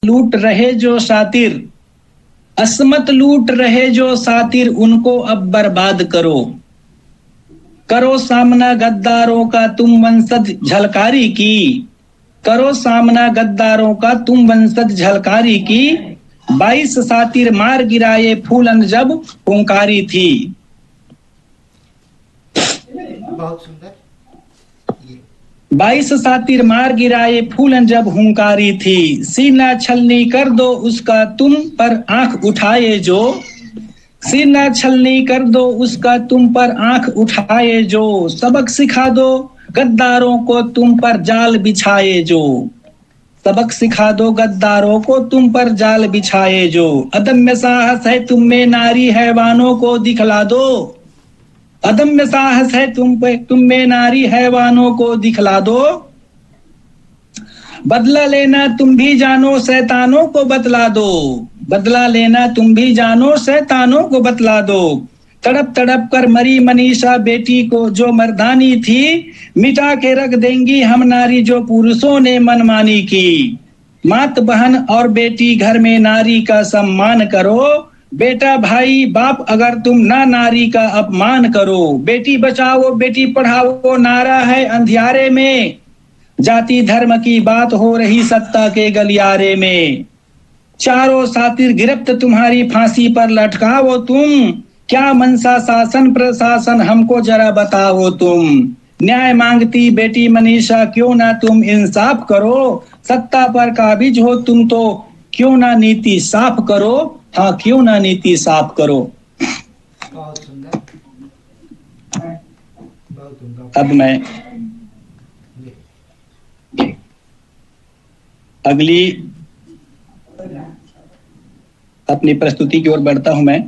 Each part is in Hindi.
लूट रहे जो सातिर, असमत लूट रहे जो सातिर, उनको अब बर्बाद करो। करो सामना गद्दारों का तुम वंशज झलकारी की, करो सामना गद्दारों का तुम वंशज झलकारी की। 22 सातिर मार गिराए फूलन जब हुंकारी थी। बहुत सुंदर। 22 सातिर मार गिराए फूलन जब हुंकारी थी। सीना छलनी कर दो उसका तुम पर आंख उठाए जो, सीना छलनी कर दो उसका तुम पर आंख उठाए जो। सबक सिखा दो गद्दारों को तुम पर जाल बिछाए जो, सबक सिखा दो गद्दारों को तुम पर जाल बिछाए जो। अदम्य साहस है तुम में नारी हैवानों को दिखला दो, अदम्य साहस है तुम में नारी हैवानों को दिखला दो। बदला लेना तुम भी जानो शैतानों को बतला दो, बदला लेना तुम भी जानो शैतानों को बतला दो। तड़प तड़प कर मरी मनीषा बेटी को जो मर्दानी थी, मिटा के रख देंगी हम नारी जो पुरुषों ने मनमानी की। मात बहन और बेटी घर में नारी का सम्मान करो, बेटा भाई बाप अगर तुम ना नारी का अपमान करो। बेटी बचाओ बेटी पढ़ाओ नारा है अंधियारे में, जाति धर्म की बात हो रही सत्ता के गलियारे में। चारों सातिर गिरफ्त तुम्हारी फांसी पर लटकाओ तुम, क्या मनसा शासन प्रशासन हमको जरा बताओ तुम। न्याय मांगती बेटी मनीषा क्यों ना तुम इंसाफ करो, सत्ता पर काबिज हो तुम तो क्यों ना नीति साफ करो, हाँ क्यों ना नीति साफ करो। बहुत सुंदर। अब मैं अगली अपनी प्रस्तुति की ओर बढ़ता हूं मैं,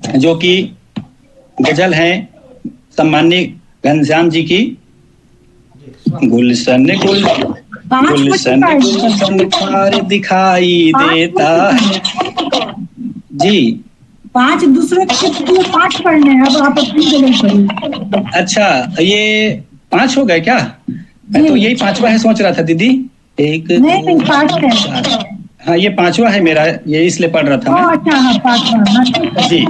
जो कि गजल है सम्माननीय घनश्याम जी की। गुलशन गुलशन गुलशन खार दिखाई देता है जी। 5 दूसरों के 5 पढ़ने हैं, अब आप अपनी गजल पढ़िए। अच्छा ये 5 हो गए क्या? मैं तो यही 5वां है सोच रहा था दीदी। एक नहीं 5 है। हाँ ये 5वां है मेरा, ये इसलिए पढ़ रहा था मैं। अच्छा हाँ 5वां जी।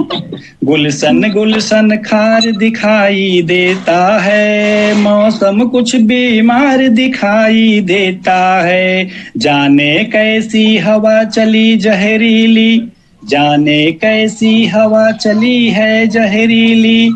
गुलशन गुलशन खार दिखाई देता है, मौसम कुछ बीमार दिखाई देता है। जाने कैसी हवा चली जहरीली, जाने कैसी हवा चली है जहरीली।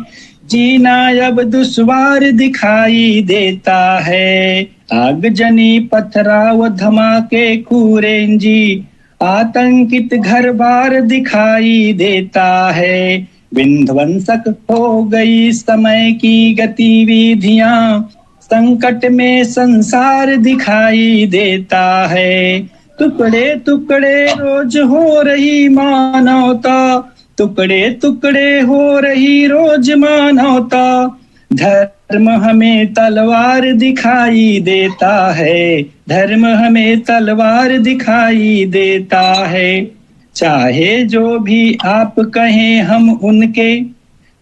जीना अब दुश्वार दिखाई देता है, आगजनी पथराव धमाके खूरेंजी। आतंकित घर बार दिखाई देता है, विध्वंसक हो गई समय की गतिविधियां। संकट में संसार दिखाई देता है, टुकड़े टुकड़े रोज हो रही मानवता, टुकड़े टुकड़े हो रही रोज मानवता। धर्म हमें तलवार दिखाई देता है, धर्म हमें तलवार दिखाई देता है। चाहे जो भी आप कहें हम उनके,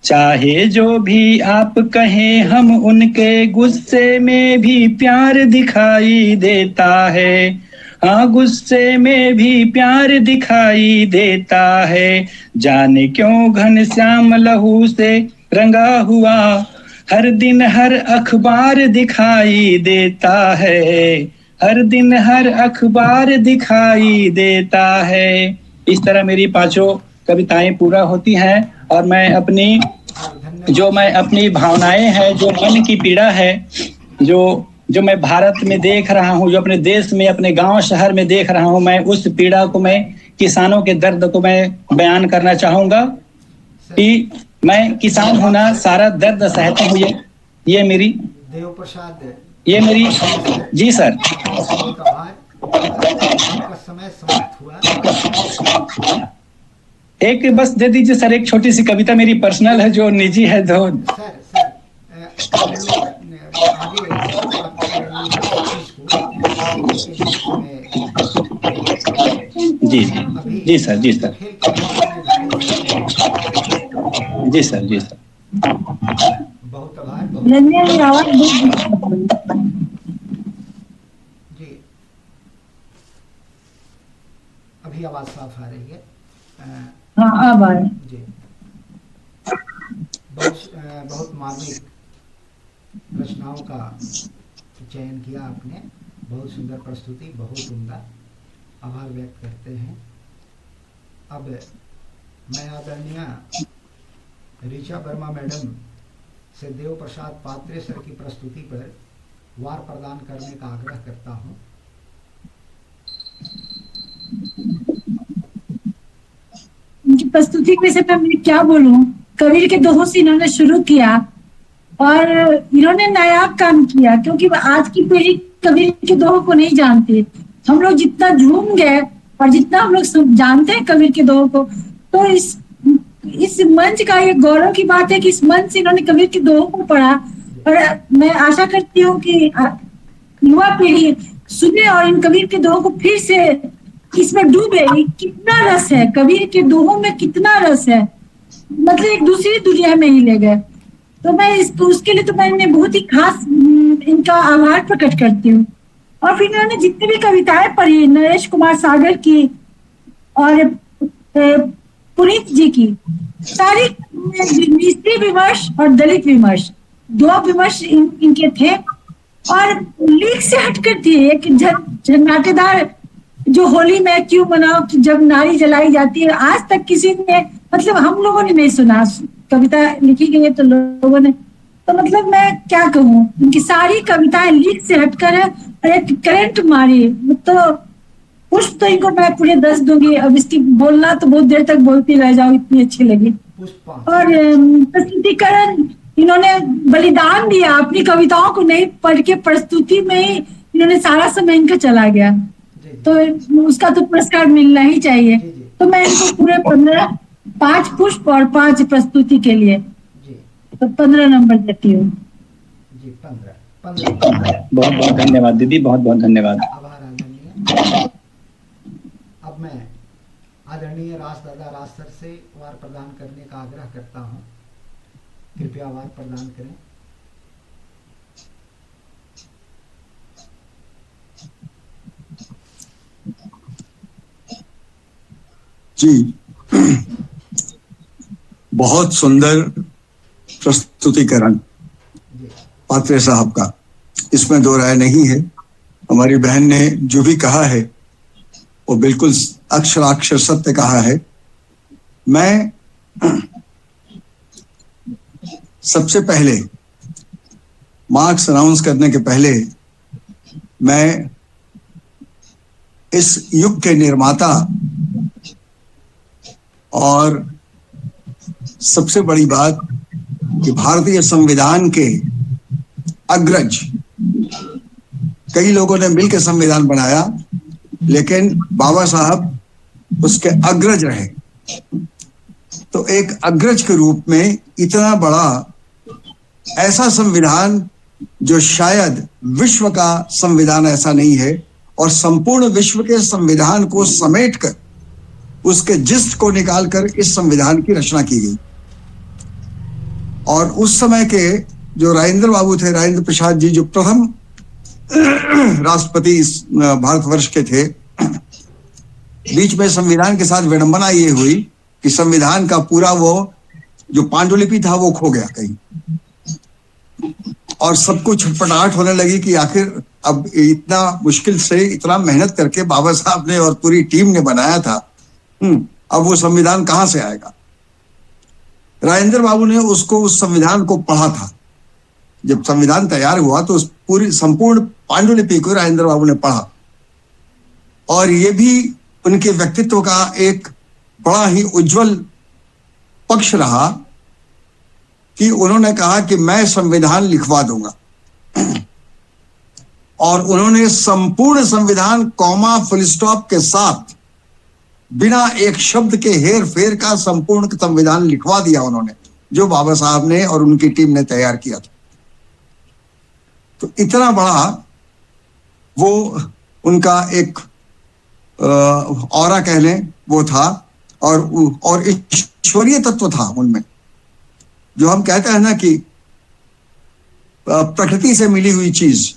चाहे जो भी आप कहें हम उनके, गुस्से में भी प्यार दिखाई देता है। हाँ गुस्से में भी प्यार दिखाई देता है। जाने क्यों घनश्याम लहू से रंगा हुआ, हर दिन हर अखबार दिखाई देता है, हर दिन हर अखबार दिखाई देता है। इस तरह मेरी 5 कविताएं पूरा होती हैं और मैं अपनी मैं अपनी भावनाएं हैं, जो मन की पीड़ा है, जो मैं भारत में देख रहा हूं, जो अपने देश में अपने गांव शहर में देख रहा हूं, मैं उस पीड़ा को, मैं किसानों के दर्द को मैं बयान करना चाहूंगा कि मैं किसान होना सारा दर्द सहता हूँ। ये मेरी देव प्रसाद, ये मेरी जी सर। आपका समय समाप्त हुआ। एक बस दे दीजिए सर, एक छोटी सी कविता मेरी पर्सनल है जो निजी है। तो जी जी सर, जी सर, जी सर, जी सर। बहुत आभार। जी अभी आवाज़ साफ आ रही है। हाँ अब आए। जी, बहुत मार्मिक रचनाओं का चयन किया आपने। बहुत सुंदर प्रस्तुति, बहुत उम्दा। आभार व्यक्त करते हैं। अब मैं आदरणीय ऋचा वर्मा मैडम से देव प्रसाद पात्रे सर की प्रस्तुति पर वार प्रदान करने का आग्रह करता हूँ। उनकी प्रस्तुति के विषय में मैं क्या बोलूं। कबीर के दोहों से इन्होंने शुरू किया और इन्होंने नायाब काम किया, क्योंकि आज की पीढ़ी कबीर के दोहों को नहीं जानती। हम लोग जितना झूम गए और जितना हम लोग जानते हैं कबीर के दोहों को, तो इस मंच का ये गौरव की बात है कि इस मंच से इन्होंने कबीर के दोहों को पढ़ा। और मैं आशा करती हूँ कि युवा पीढ़ी सुने और इन कबीर के दोहों को फिर से इसमें डूबे। कितना रस है कबीर के दोहों में, कितना रस है, मतलब एक दूसरी दुनिया में ही ले गए। तो मैं उसके लिए तो मैंने बहुत ही खास इनका आभार प्रकट करती हूँ। और फिर इन्होंने जितनी भी कविताएं पढ़ी, नरेश कुमार सागर की और पुनीत जी की, सारी स्त्री विमर्श और दलित विमर्श, दो विमर्श इनके थे। और लीक से हटकर थी एक झन्नाटेदार, जो होली में क्यों मनाओ जब नारी जलाई जाती है, आज तक किसी ने, मतलब हम लोगों ने नहीं सुना। कविता लिखी गई है तो लोगों ने, तो मतलब मैं क्या कहूँ, उनकी सारी कविताएं लीक से हटकर है और एक करंट मारी। तो पुष्प तो इनको मैं पूरे 10 दूंगी। अब इसकी बोलना तो बहुत देर तक बोलती रह जाऊँ, इतनी अच्छी लगी। और प्रस्तुतिकरण, इन्होंने बलिदान दिया अपनी कविताओं को नहीं पढ़ के, प्रस्तुति में ही इन्होंने सारा समय इनका चला गया, तो उसका तो पुरस्कार मिलना ही चाहिए। तो मैं इनको पूरे 5 पुष्प और 5 प्रस्तुति के लिए तो 15 नंबर देती हूँ। जी, 15। बहुत बहुत धन्यवाद दीदी, बहुत बहुत धन्यवाद। आभार आदरणीय। अब मैं आदरणीय राज सर से वार प्रदान करने का आग्रह करता हूँ। कृपया वार प्रदान करें। जी, बहुत सुंदर प्रस्तुतिकरण पात्रे साहब का, इसमें दो राय नहीं है। हमारी बहन ने जो भी कहा है वो बिल्कुल अक्षराक्षर सत्य कहा है। मैं सबसे पहले मार्क्स अनाउंस करने के पहले मैं इस युग के निर्माता और सबसे बड़ी बात कि भारतीय संविधान के अग्रज, कई लोगों ने मिलकर संविधान बनाया लेकिन बाबा साहब उसके अग्रज रहे। तो एक अग्रज के रूप में इतना बड़ा ऐसा संविधान जो शायद विश्व का संविधान ऐसा नहीं है, और संपूर्ण विश्व के संविधान को समेटकर उसके जिस्ट को निकालकर इस संविधान की रचना की गई। और उस समय के जो राजेंद्र बाबू थे, राजेंद्र प्रसाद जी, जो प्रथम राष्ट्रपति इस भारतवर्ष के थे, बीच में संविधान के साथ विडंबना ये हुई कि संविधान का पूरा वो जो पांडुलिपि था वो खो गया कहीं, और सबको छटपटाहट होने लगी कि आखिर अब इतना मुश्किल से, इतना मेहनत करके बाबा साहब ने और पूरी टीम ने बनाया था, अब वो संविधान कहाँ से आएगा। राजेंद्र बाबू ने उस संविधान को पढ़ा था। जब संविधान तैयार हुआ तो उस पूरी संपूर्ण पांडुलिपि को राजेंद्र बाबू ने पढ़ा, और ये भी उनके व्यक्तित्व का एक बड़ा ही उज्जवल पक्ष रहा कि उन्होंने कहा कि मैं संविधान लिखवा दूंगा, और उन्होंने संपूर्ण संविधान कॉमा फुल स्टॉप के साथ बिना एक शब्द के हेर फेर का संपूर्ण संविधान लिखवा दिया उन्होंने, जो बाबा साहब ने और उनकी टीम ने तैयार किया था। तो इतना बड़ा वो उनका एक ऑरा कह लें वो था, और ईश्वरीय तत्व था उनमें, जो हम कहते हैं ना कि प्रकृति से मिली हुई चीज,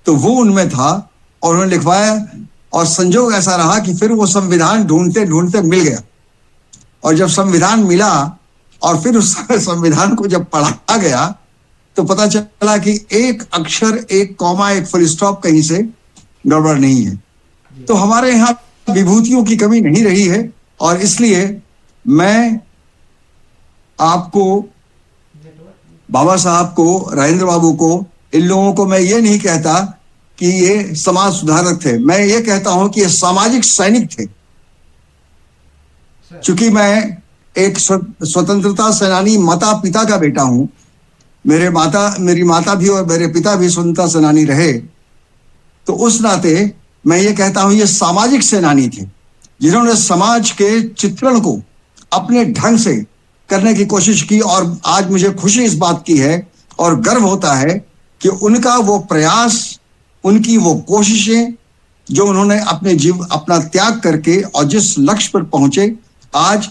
तो वो उनमें था। और उन्होंने लिखवाया और संजोग ऐसा रहा कि फिर वो संविधान ढूंढते ढूंढते मिल गया, और जब संविधान मिला और फिर उस संविधान को जब पढ़ा गया तो पता चला कि एक अक्षर, एक कॉमा, एक फुल स्टॉप कहीं से गड़बड़ नहीं है। तो हमारे यहाँ विभूतियों की कमी नहीं रही है, और इसलिए मैं आपको, बाबा साहब को, राजेंद्र बाबू को, इन लोगों को मैं ये नहीं कहता कि ये समाज सुधारक थे, मैं ये कहता हूं कि ये सामाजिक सैनिक थे। चूंकि मैं एक स्वतंत्रता सेनानी माता पिता का बेटा हूं, मेरी माता भी और मेरे पिता भी स्वतंत्रता सेनानी रहे, तो उस नाते मैं ये कहता हूं ये सामाजिक सेनानी थे, जिन्होंने समाज के चित्रण को अपने ढंग से करने की कोशिश की। और आज मुझे खुशी इस बात की है और गर्व होता है कि उनका वो प्रयास, उनकी वो कोशिशें, जो उन्होंने अपना त्याग करके और जिस लक्ष्य पर पहुंचे, आज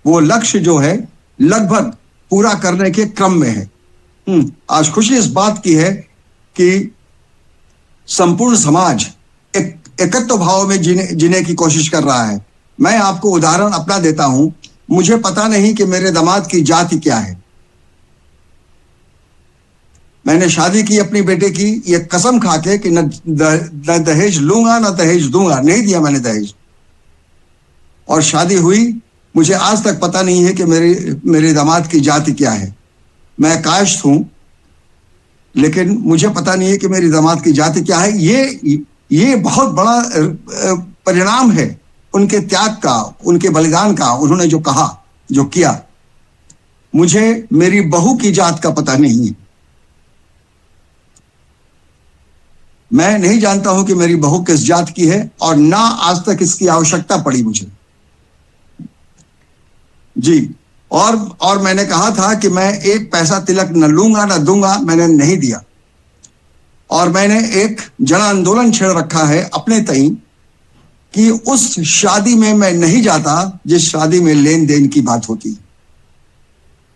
वो लक्ष्य जो है लगभग पूरा करने के क्रम में है। आज खुशी इस बात की है कि संपूर्ण समाज एकत्व भाव में जीने की कोशिश कर रहा है। मैं आपको उदाहरण अपना देता हूं। मुझे पता नहीं कि मेरे दामाद की जाति क्या है। मैंने शादी की अपनी बेटे की, ये कसम खा के कि न दहेज लूंगा न दहेज दूंगा, नहीं दिया मैंने दहेज। और शादी हुई, मुझे आज तक पता नहीं है कि मेरे दामाद की जाति क्या है। मैं कायस्थ हूं, लेकिन मुझे पता नहीं है कि मेरी दामाद की जाति क्या है। ये बहुत बड़ा परिणाम है उनके त्याग का, उनके बलिदान का। उन्होंने जो कहा, जो किया। मुझे मेरी बहू की जात का पता नहीं है। मैं नहीं जानता हूं कि मेरी बहू किस जात की है, और ना आज तक इसकी आवश्यकता पड़ी मुझे जी। और मैंने कहा था कि मैं एक पैसा तिलक न लूंगा न दूंगा, मैंने नहीं दिया। और मैंने एक जन आंदोलन छेड़ रखा है अपने तई कि उस शादी में मैं नहीं जाता जिस शादी में लेन देन की बात होती।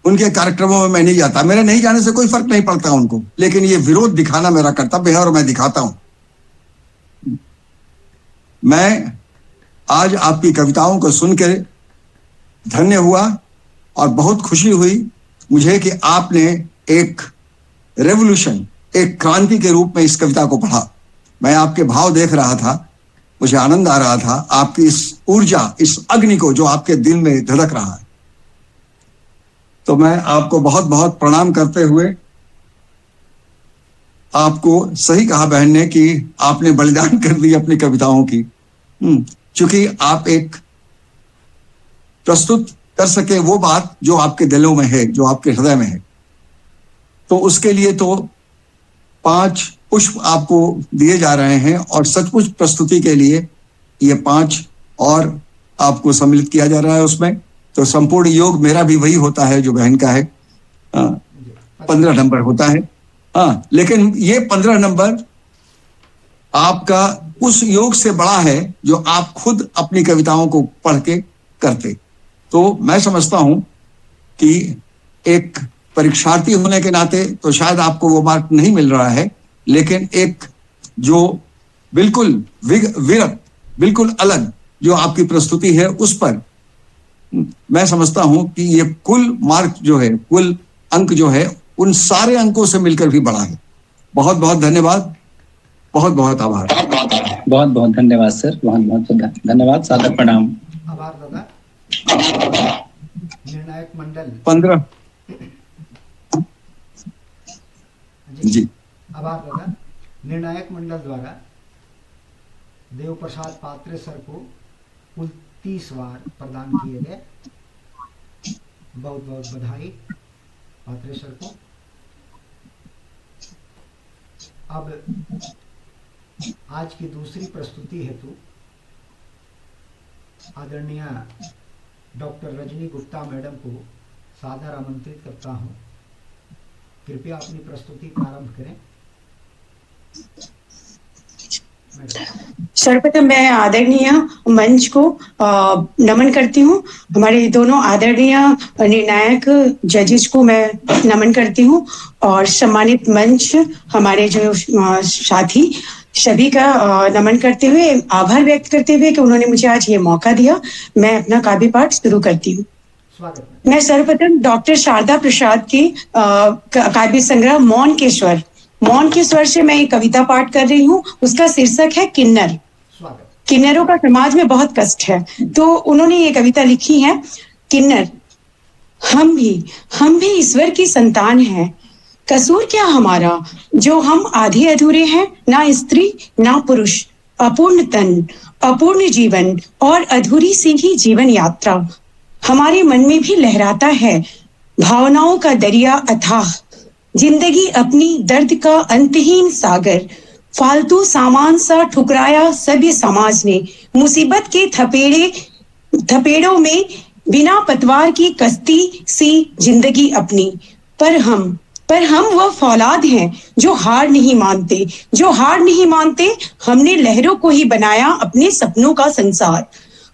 उनके कार्यक्रमों में मैं नहीं जाता। मेरे नहीं जाने से कोई फर्क नहीं पड़ता उनको, लेकिन ये विरोध दिखाना मेरा कर्तव्य है और मैं दिखाता हूं। मैं आज आपकी कविताओं को सुनकर धन्य हुआ और बहुत खुशी हुई मुझे कि आपने एक रेवोल्यूशन, एक क्रांति के रूप में इस कविता को पढ़ा। मैं आपके भाव देख रहा था, मुझे आनंद आ रहा था, आपकी इस ऊर्जा, इस अग्नि को जो आपके दिल में धड़क रहा है। तो मैं आपको बहुत बहुत प्रणाम करते हुए, आपको सही कहा बहन ने कि आपने बलिदान कर दी अपनी कविताओं की। चूंकि आप एक प्रस्तुत कर सके वो बात जो आपके दिलों में है, जो आपके हृदय में है, तो उसके लिए तो 5 पुष्प आपको दिए जा रहे हैं, और सचमुच प्रस्तुति के लिए ये 5 और आपको सम्मिलित किया जा रहा है उसमें। तो संपूर्ण योग मेरा भी वही होता है जो बहन का है, 15 नंबर होता है। लेकिन ये 15 नंबर आपका उस योग से बड़ा है जो आप खुद अपनी कविताओं को पढ़ के करते। तो मैं समझता हूं कि एक परीक्षार्थी होने के नाते तो शायद आपको वो मार्क नहीं मिल रहा है, लेकिन एक जो बिल्कुल विरत, बिल्कुल अलग जो आपकी प्रस्तुति है, उस पर मैं समझता हूं कि ये कुल मार्क जो है, कुल अंक जो है, उन सारे अंकों से मिलकर भी बड़ा है। बहुत बहुत धन्यवाद, बहुत बहुत आभार। बहुत बहुत धन्यवाद सर, बहुत बहुत धन्यवाद, सादर प्रणाम। आभार दादा। निर्णायक मंडल 15 जी। आभार दादा। निर्णायक मंडल द्वारा देव प्रसाद पात्रे सर को कुल 30 बार प्रदान किए गए। बहुत बहुत बधाई पात्रे सर को। अब आज की दूसरी प्रस्तुति हेतु आदरणीय डॉक्टर रजनी गुप्ता मैडम को सादर आमंत्रित करता हूं। कृपया अपनी प्रस्तुति प्रारंभ करें। सर्वप्रथम मैं आदरणीय मंच को नमन करती हूँ। हमारे दोनों आदरणीय निर्णायक जजेस को मैं नमन करती हूँ, और सम्मानित मंच, हमारे जो साथी सभी का नमन करते हुए, आभार व्यक्त करते हुए कि उन्होंने मुझे आज ये मौका दिया, मैं अपना काव्य पाठ शुरू करती हूँ। स्वागत है। मैं सर्वप्रथम डॉक्टर शारदा प्रसाद की काव्य संग्रह मौन के स्वर से मैं एक कविता पाठ कर रही हूँ। उसका शीर्षक है किन्नर। स्वागत। किन्नरों का समाज में बहुत कष्ट है, तो उन्होंने ये कविता लिखी है। किन्नर, हम भी ईश्वर की संतान हैं। कसूर क्या हमारा जो हम आधे अधूरे हैं, ना स्त्री ना पुरुष, अपूर्ण तन, अपूर्ण जीवन और अधूरी सी ही जीवन यात्रा। हमारे मन में भी लहराता है भावनाओं का दरिया अथाह, जिंदगी अपनी दर्द का अंतहीन सागर। फालतू सामान सा ठुकराया सभ्य समाज ने, मुसीबत के थपेड़ों में बिना पतवार की कश्ती सी जिंदगी अपनी। पर हम वह फौलाद हैं जो हार नहीं मानते। हमने लहरों को ही बनाया अपने सपनों का संसार।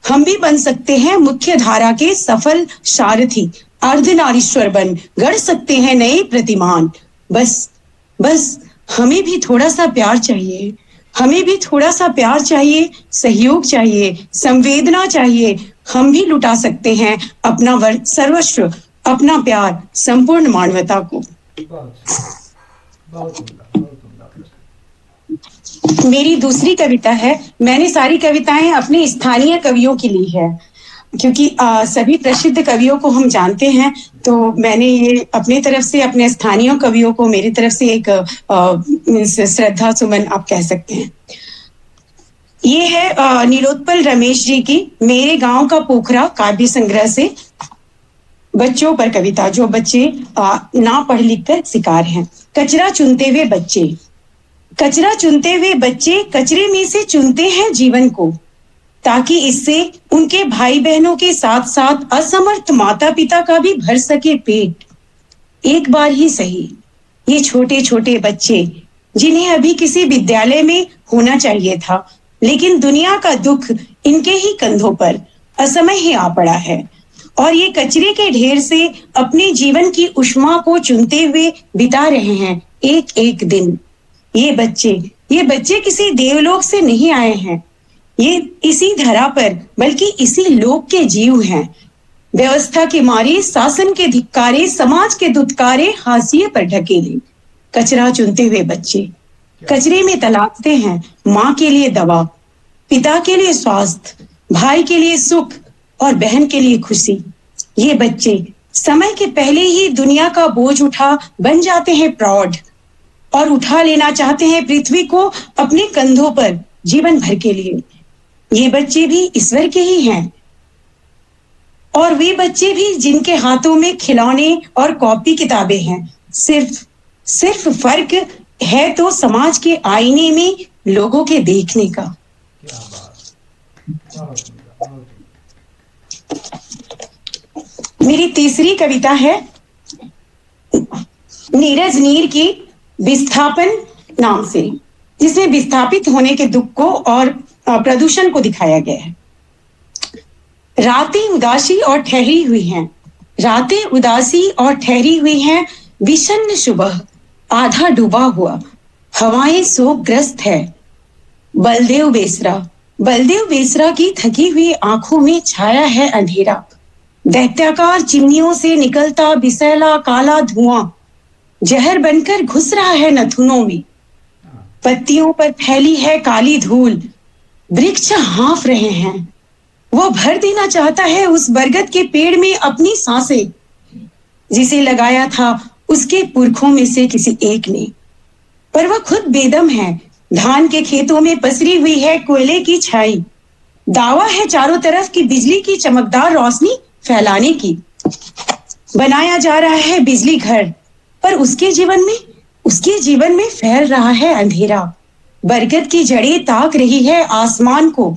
हम भी बन सकते हैं मुख्य धारा के सफल सारथी, अर्धनारीश्वर बन गढ़ सकते हैं नए प्रतिमान। बस हमें भी थोड़ा सा प्यार चाहिए, सहयोग चाहिए, संवेदना चाहिए। हम भी लुटा सकते हैं अपना सर्वस्व, अपना प्यार संपूर्ण मानवता को। बहुत उम्दा प्रस्तुति। मेरी दूसरी कविता है। मैंने सारी कविताएं अपने स्थानीय कवियों की ली है, क्योंकि सभी प्रसिद्ध कवियों को हम जानते हैं, तो मैंने ये अपने तरफ से अपने स्थानीय कवियों को मेरी तरफ से एक श्रद्धा सुमन आप कह सकते हैं। ये है नीलोत्पल रमेश जी की मेरे गांव का पोखरा काव्य संग्रह से बच्चों पर कविता, जो बच्चे ना पढ़ लिख कर शिकार हैं। कचरा चुनते हुए बच्चे कचरे में से चुनते हैं जीवन को, ताकि इससे उनके भाई बहनों के साथ साथ असमर्थ माता पिता का भी भर सके पेट। एक बार ही सही, ये छोटे छोटे बच्चे जिन्हें अभी किसी विद्यालय में होना चाहिए था, लेकिन दुनिया का दुख इनके ही कंधों पर असमय ही आ पड़ा है, और ये कचरे के ढेर से अपने जीवन की उष्मा को चुनते हुए बिता रहे हैं एक एक दिन। ये बच्चे किसी देवलोक से नहीं आए हैं, ये इसी धरा पर बल्कि इसी लोक के जीव हैं। व्यवस्था के मारे, शासन के धिक्कारे, समाज के दुत्कारे हाशिए पर ढकेले। कचरा चुनते हुए बच्चे कचरे में तलाशते हैं माँ के लिए दवा, पिता के लिए स्वास्थ्य, भाई के लिए सुख और बहन के लिए खुशी। ये बच्चे समय के पहले ही दुनिया का बोझ उठा बन जाते हैं प्रौढ़, और उठा लेना चाहते हैं पृथ्वी को अपने कंधों पर जीवन भर के लिए। ये बच्चे भी ईश्वर के ही हैं, और वे बच्चे भी जिनके हाथों में खिलौने और कॉपी किताबें हैं। सिर्फ फर्क है तो समाज के आईने में लोगों के देखने का। क्या बात। मेरी तीसरी कविता है नीरज नीर की विस्थापन नाम से, जिसमें विस्थापित होने के दुख को और प्रदूषण को दिखाया गया है। रातें उदासी और ठहरी हुई हैं, विषन्न सुबह आधा डूबा हुआ, हवाएं शोकग्रस्त है। बलदेव बेसरा की थकी हुई आंखों में छाया है अंधेरा। दैत्याकार चिमनियों से निकलता विषैला काला धुआं जहर बनकर घुस रहा है नथुनों में। पत्तियों पर फैली है काली धूल, वृक्ष हाँफ रहे हैं। वो भर देना चाहता है उस बरगद के पेड़ में अपनी सांसें, जिसे लगाया था उसके पुरखों में से किसी एक ने, पर वह खुद बेदम है। धान के खेतों में पसरी हुई है कोयले की छाई। दावा है चारों तरफ की बिजली की चमकदार रोशनी फैलाने की। बनाया जा रहा है बिजली घर, पर उसके जीवन में फैल रहा है अंधेरा। बरगद की जड़ें ताक रही है आसमान को।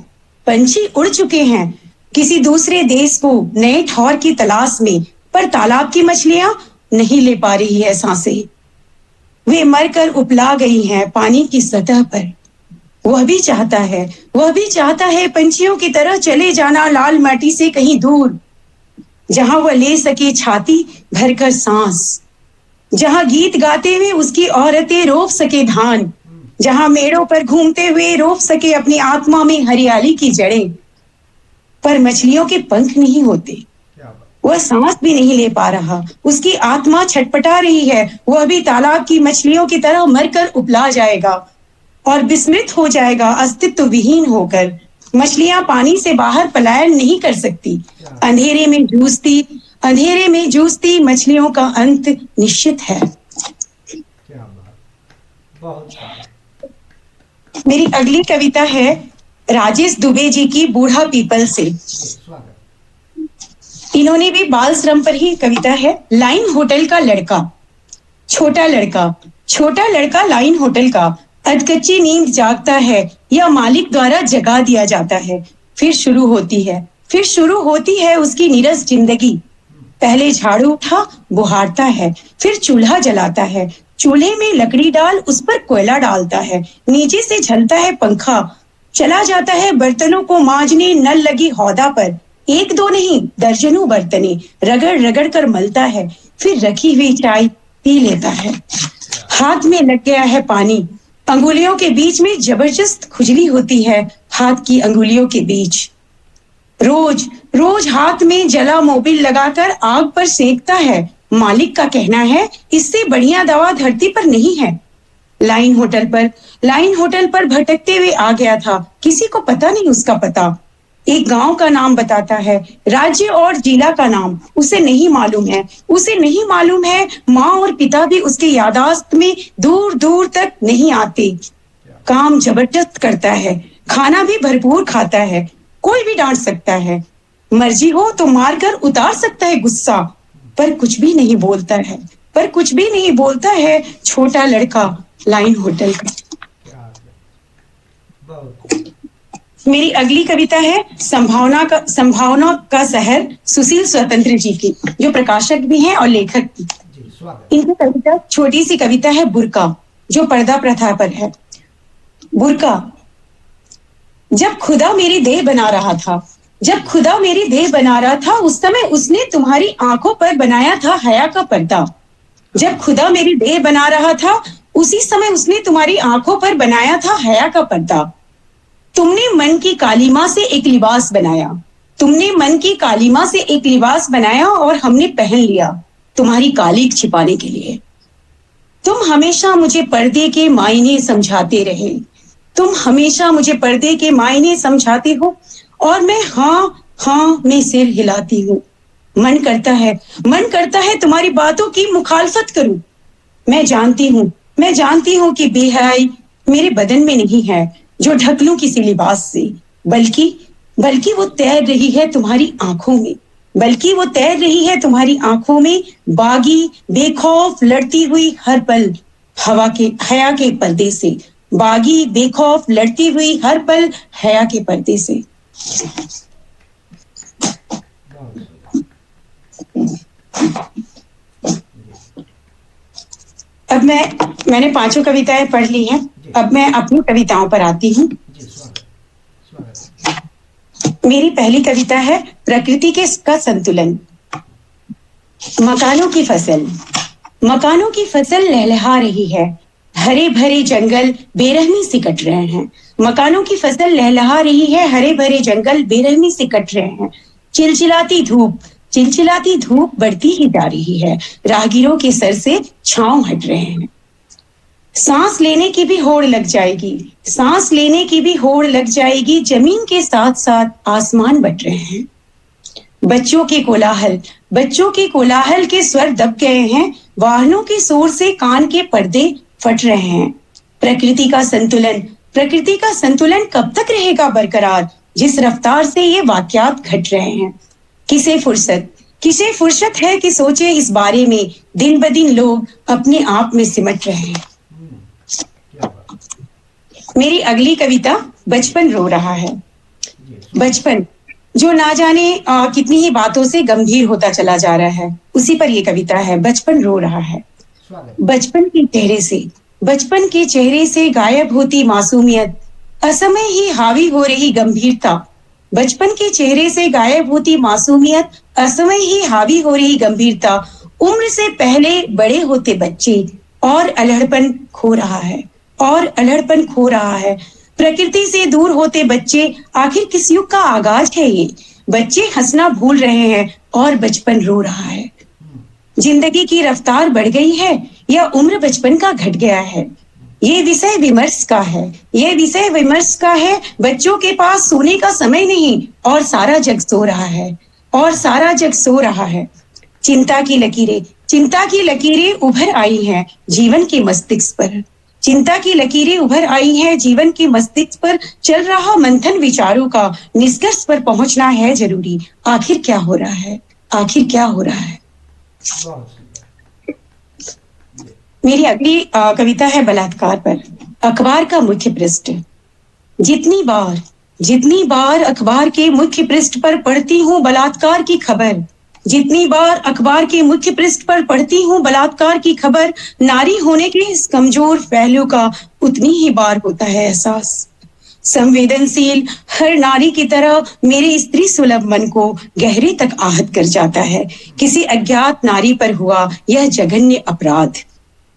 पंछी उड़ चुके हैं किसी दूसरे देश को नए ठौर की तलाश में, पर तालाब की मछलियां नहीं ले पा रही है सांसें। वे मरकर उपला गई हैं पानी की सतह पर। वह भी चाहता है पंछियों की तरह चले जाना लाल माटी से कहीं दूर, जहां वह ले सके छाती भरकर सांस, जहां गीत गाते हुए उसकी औरतें रोप सके धान, जहां मेड़ों पर घूमते हुए रोप सके अपनी आत्मा में हरियाली की जड़ें। पर मछलियों के पंख नहीं होते, क्या बात। वह सांस भी नहीं ले पा रहा, उसकी आत्मा छटपटा रही है। वह भी तालाब की मछलियों की तरह मरकर उपला जाएगा और विस्मृत हो जाएगा, अस्तित्व विहीन होकर। मछलियां पानी से बाहर पलायन नहीं कर सकती। अंधेरे में जूझती मछलियों का अंत निश्चित है। क्या बात, बहुत सुंदर। मेरी अगली कविता है राजेश दुबे जी की बूढ़ा पीपल से। जी, स्वागत। इन्होंने भी बाल श्रम पर ही कविता है। लाइन होटल का लड़का, छोटा लड़का लाइन होटल का, अधकच्ची नींद जागता है या मालिक द्वारा जगा दिया जाता है। फिर शुरू होती है उसकी नीरस जिंदगी। पहले झाड़ू उठा बुहारता है, फिर चूल्हा जलाता है, चूल्हे में लकड़ी डाल उस पर कोयला डालता है, नीचे से झलता है पंखा, चला जाता है बर्तनों को मांजने नल लगी हौदा पर। एक दो नहीं दर्जनों बर्तने रगड़ रगड़ कर मलता है, फिर रखी हुई चाय पी लेता है। हाथ में लग गया है पानी, अंगुलियों के बीच में जबरदस्त खुजली होती है। हाथ की अंगुलियों के बीच रोज हाथ में जला मोबिल लगाकर आग पर सेकता है। मालिक का कहना है इससे बढ़िया दवा धरती पर नहीं है। लाइन होटल पर भटकते हुए आ गया था, किसी को पता नहीं उसका पता। एक गांव का नाम बताता है, राज्य और जिला का नाम उसे नहीं मालूम है। माँ और पिता भी उसके यादाश्त में दूर दूर तक नहीं आते। काम जबरदस्त करता है, खाना भी भरपूर खाता है, कोई भी डांट सकता है, मर्जी हो तो मारकर उतार सकता है गुस्सा, पर कुछ भी नहीं बोलता है छोटा लड़का लाइन होटल का। बहुत मेरी अगली कविता है संभावना का शहर, सुशील स्वतंत्र जी की, जो प्रकाशक भी हैं और लेखक भी। जी, स्वागत। इनकी कविता छोटी सी कविता है बुर्का, जो पर्दा प्रथा पर है। बुर्का, जब खुदा मेरी देह बना रहा था उस समय उसने तुम्हारी आंखों पर बनाया था हया का पर्दा। जब खुदा मेरी देह बना रहा था उसी समय उसने तुम्हारी आंखों पर बनाया था हया का पर्दा। तुमने मन की कालीमा से एक लिबास बनाया और हमने पहन लिया तुम्हारी कालीक छिपाने के लिए। तुम हमेशा मुझे पर्दे के मायने समझाते हो और मैं हाँ में सिर हिलाती हूँ। मन करता है तुम्हारी बातों की मुखालफत करूं। मैं जानती हूँ कि बेहयाई मेरे बदन में नहीं है जो ढक लूं किसी लिबास से, बल्कि वो तैर रही है तुम्हारी आंखों में, बागी बेखौफ लड़ती हुई हर पल हया के पर्दे से, बागी बेखौफ लड़ती हुई हर पल हया के पर्दे से। अब मैंने 5 कविताएं पढ़ ली हैं। अब मैं अपनी कविताओं पर आती हूँ। जी, स्वागत। मेरी पहली कविता है प्रकृति का संतुलन। मकानों की फसल लहलहा रही है, हरे भरे जंगल बेरहमी से कट रहे हैं। मकानों की फसल लहलहा रही है, हरे भरे जंगल बेरहमी से कट रहे हैं। चिलचिलाती धूप बढ़ती ही जा रही है, राहगीरों के सर से छांव हट रहे हैं। सांस लेने की भी होड़ लग जाएगी, जमीन के साथ साथ आसमान बट रहे हैं। बच्चों के कोलाहल के स्वर दब गए हैं, वाहनों के शोर से कान के पर्दे फट रहे हैं। प्रकृति का संतुलन कब तक रहेगा बरकरार, जिस रफ्तार से ये वाकयात घट रहे हैं। किसे फुर्सत है कि सोचे इस बारे में, दिन ब दिन लोग अपने आप में सिमट रहे हैं। मेरी अगली कविता बचपन रो रहा है। बचपन जो ना जाने कितनी ही बातों से गंभीर होता चला जा रहा है, उसी पर ये कविता है। बचपन रो रहा है। बचपन के चेहरे से गायब होती मासूमियत, असमय ही हावी हो रही गंभीरता। बचपन के चेहरे से गायब होती मासूमियत, असमय ही हावी हो रही गंभीरता। उम्र से पहले बड़े होते बच्चे और अल्हड़पन खो रहा है, और अल्हड़पन खो रहा है। प्रकृति से दूर होते बच्चे, आखिर किस युग का आगाज है ये? बच्चे हंसना भूल रहे हैं और बचपन रो रहा है। जिंदगी की रफ्तार बढ़ गई है या उम्र बचपन का घट गया है? ये विषय विमर्श का है, ये विषय विमर्श का है। बच्चों के पास सोने का समय नहीं और सारा जग सो रहा है, और सारा जग सो रहा है। चिंता की लकीरें उभर आई हैं जीवन के मस्तिष्क पर। चिंता की लकीरें उभर आई हैं जीवन के मस्तिष्क पर। चल रहा मंथन विचारों का, निष्कर्ष पर पहुंचना है जरूरी। आखिर क्या हो रहा है? आखिर क्या हो रहा है? बहुत सुंदर। मेरी अगली कविता है बलात्कार पर। अखबार का मुख्य पृष्ठ। जितनी बार अखबार के मुख्य पृष्ठ पर पढ़ती हूँ बलात्कार की खबर, जितनी बार अखबार के मुख्य पृष्ठ पर पढ़ती हूँ बलात्कार की खबर, नारी होने के इस कमजोर पहलू का उतनी ही बार होता है एहसास। संवेदनशील हर नारी की तरह मेरे स्त्री सुलभ मन को गहरे तक आहत कर जाता है किसी अज्ञात नारी पर हुआ यह जघन्य अपराध।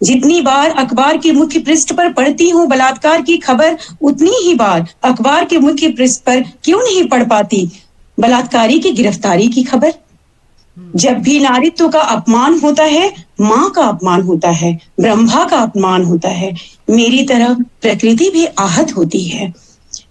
जितनी बार अखबार के मुख्य पृष्ठ पर पढ़ती हूँ बलात्कार की खबर, उतनी ही बार अखबार के मुख्य पृष्ठ पर क्यों नहीं पढ़ पाती बलात्कारी की गिरफ्तारी की खबर। जब भी नारीत्व का अपमान होता है, माँ का अपमान होता है, ब्रह्मा का अपमान होता है, मेरी तरह प्रकृति भी आहत होती है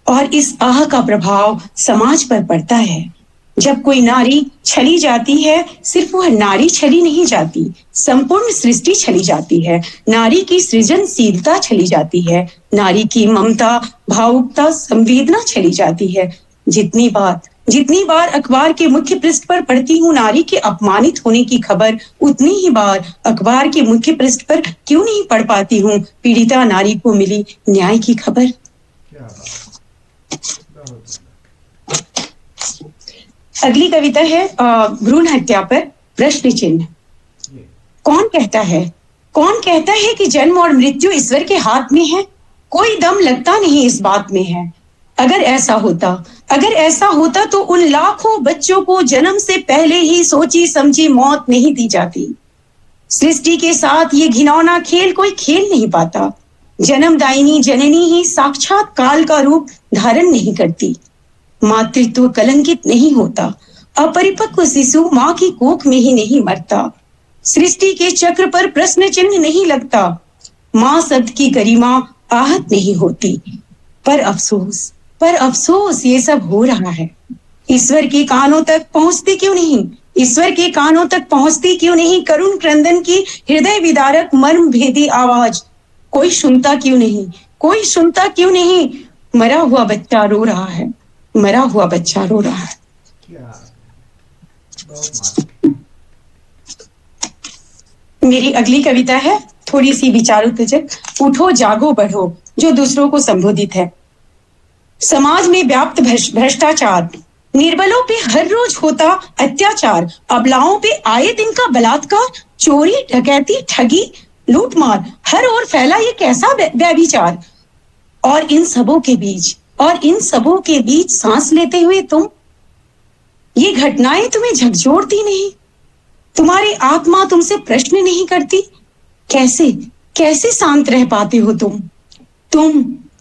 और इस आह का प्रभाव समाज पर पड़ता है। जब कोई नारी छली जाती है, सिर्फ वह नारी छली नहीं जाती, संपूर्ण सृष्टि छली जाती है। नारी की सृजनशीलता छली जाती है, नारी की ममता, भावुकता, संवेदना छली जाती है। जितनी बार अखबार के मुख्य पृष्ठ पर पढ़ती हूँ नारी के अपमानित होने की खबर, उतनी ही बार अखबार के मुख्य पृष्ठ पर क्यों नहीं पढ़ पाती हूँ पीड़िता नारी को मिली न्याय की खबर। क्या बात। अगली कविता है भ्रूण हत्या पर प्रश्न चिन्ह। कौन कहता है कि जन्म और मृत्यु ईश्वर के हाथ में है? कोई दम लगता नहीं इस बात में है। अगर ऐसा होता तो उन लाखों बच्चों को जन्म से पहले ही सोची समझी मौत नहीं दी जाती। सृष्टि के साथ ये घिनौना खेल कोई खेल नहीं पाता। जन्मदायिनी जननी ही साक्षात काल का रूप धारण नहीं करती। मातृत्व कलंकित नहीं होता। अपरिपक्व शिशु माँ की कोख में ही नहीं मरता। सृष्टि के चक्र पर प्रश्न चिन्ह नहीं लगता। माँ शब्द की गरिमा आहत नहीं होती। पर अफसोस ये सब हो रहा है। ईश्वर के कानों तक पहुंचती क्यों नहीं करुण क्रंदन की हृदय विदारक मर्म भेदी आवाज। कोई सुनता क्यों नहीं? मरा हुआ बच्चा रो रहा है। क्या बहुत। मेरी अगली कविता है थोड़ी सी विचारोत्तेजक। उठो जागो बढ़ो, जो दूसरों को संबोधित है। समाज में व्याप्त भ्रष्टाचार, निर्बलों पे हर रोज होता अत्याचार, अबलाओं पे आए दिन का बलात्कार, चोरी डकैती ठगी लूटमार, हर ओर फैला ये कैसा व्यभिचार। और इन सबों के बीच सांस लेते हुए तुम, ये घटनाएं तुम्हें झकझोरती नहीं? तुम्हारी आत्मा तुमसे प्रश्न नहीं करती? कैसे शांत रह पाते हो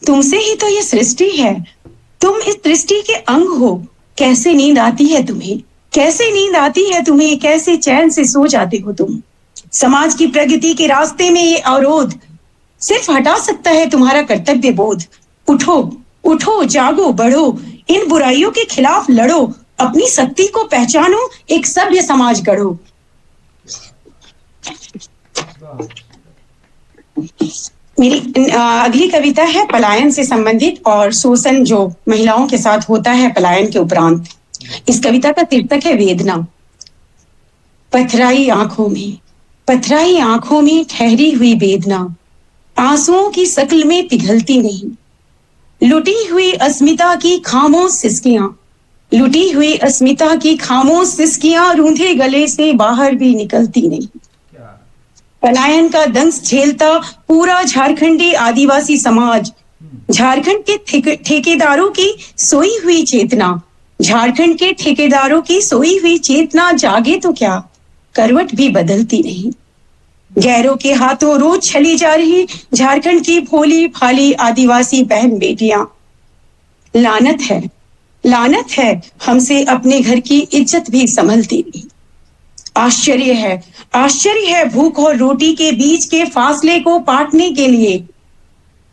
तुमसे ही तो ये सृष्टि है। तुम इस सृष्टि के अंग हो। कैसे नींद आती है तुम्हें? कैसे चैन से सो जाते हो तुम? समाज की प्रगति के रास्ते में ये अवरोध सिर्फ हटा सकता है तुम्हारा कर्तव्य बोध। उठो जागो बढ़ो, इन बुराइयों के खिलाफ लड़ो, अपनी शक्ति को पहचानो, एक सभ्य समाज गढ़ो। मेरी अगली कविता है पलायन से संबंधित और शोषण जो महिलाओं के साथ होता है पलायन के उपरांत। इस कविता का शीर्षक है वेदना। पथराई आंखों में ठहरी हुई वेदना, आंसुओं की शक्ल में पिघलती नहीं। लुटी हुई अस्मिता की खामोश सिसकियां रूंधे गले से बाहर भी निकलती नहीं। पलायन का दंश झेलता पूरा झारखंडी आदिवासी समाज, झारखंड के ठेकेदारों की सोई हुई चेतना जागे तो क्या, करवट भी बदलती नहीं। गैरों के हाथों रोज छली जा रही झारखंड की भोली भाली आदिवासी बहन बेटियां। लानत है हमसे अपने घर की इज्जत भी संभलती नहीं। आश्चर्य है भूख और रोटी के बीच के फासले को पाटने के लिए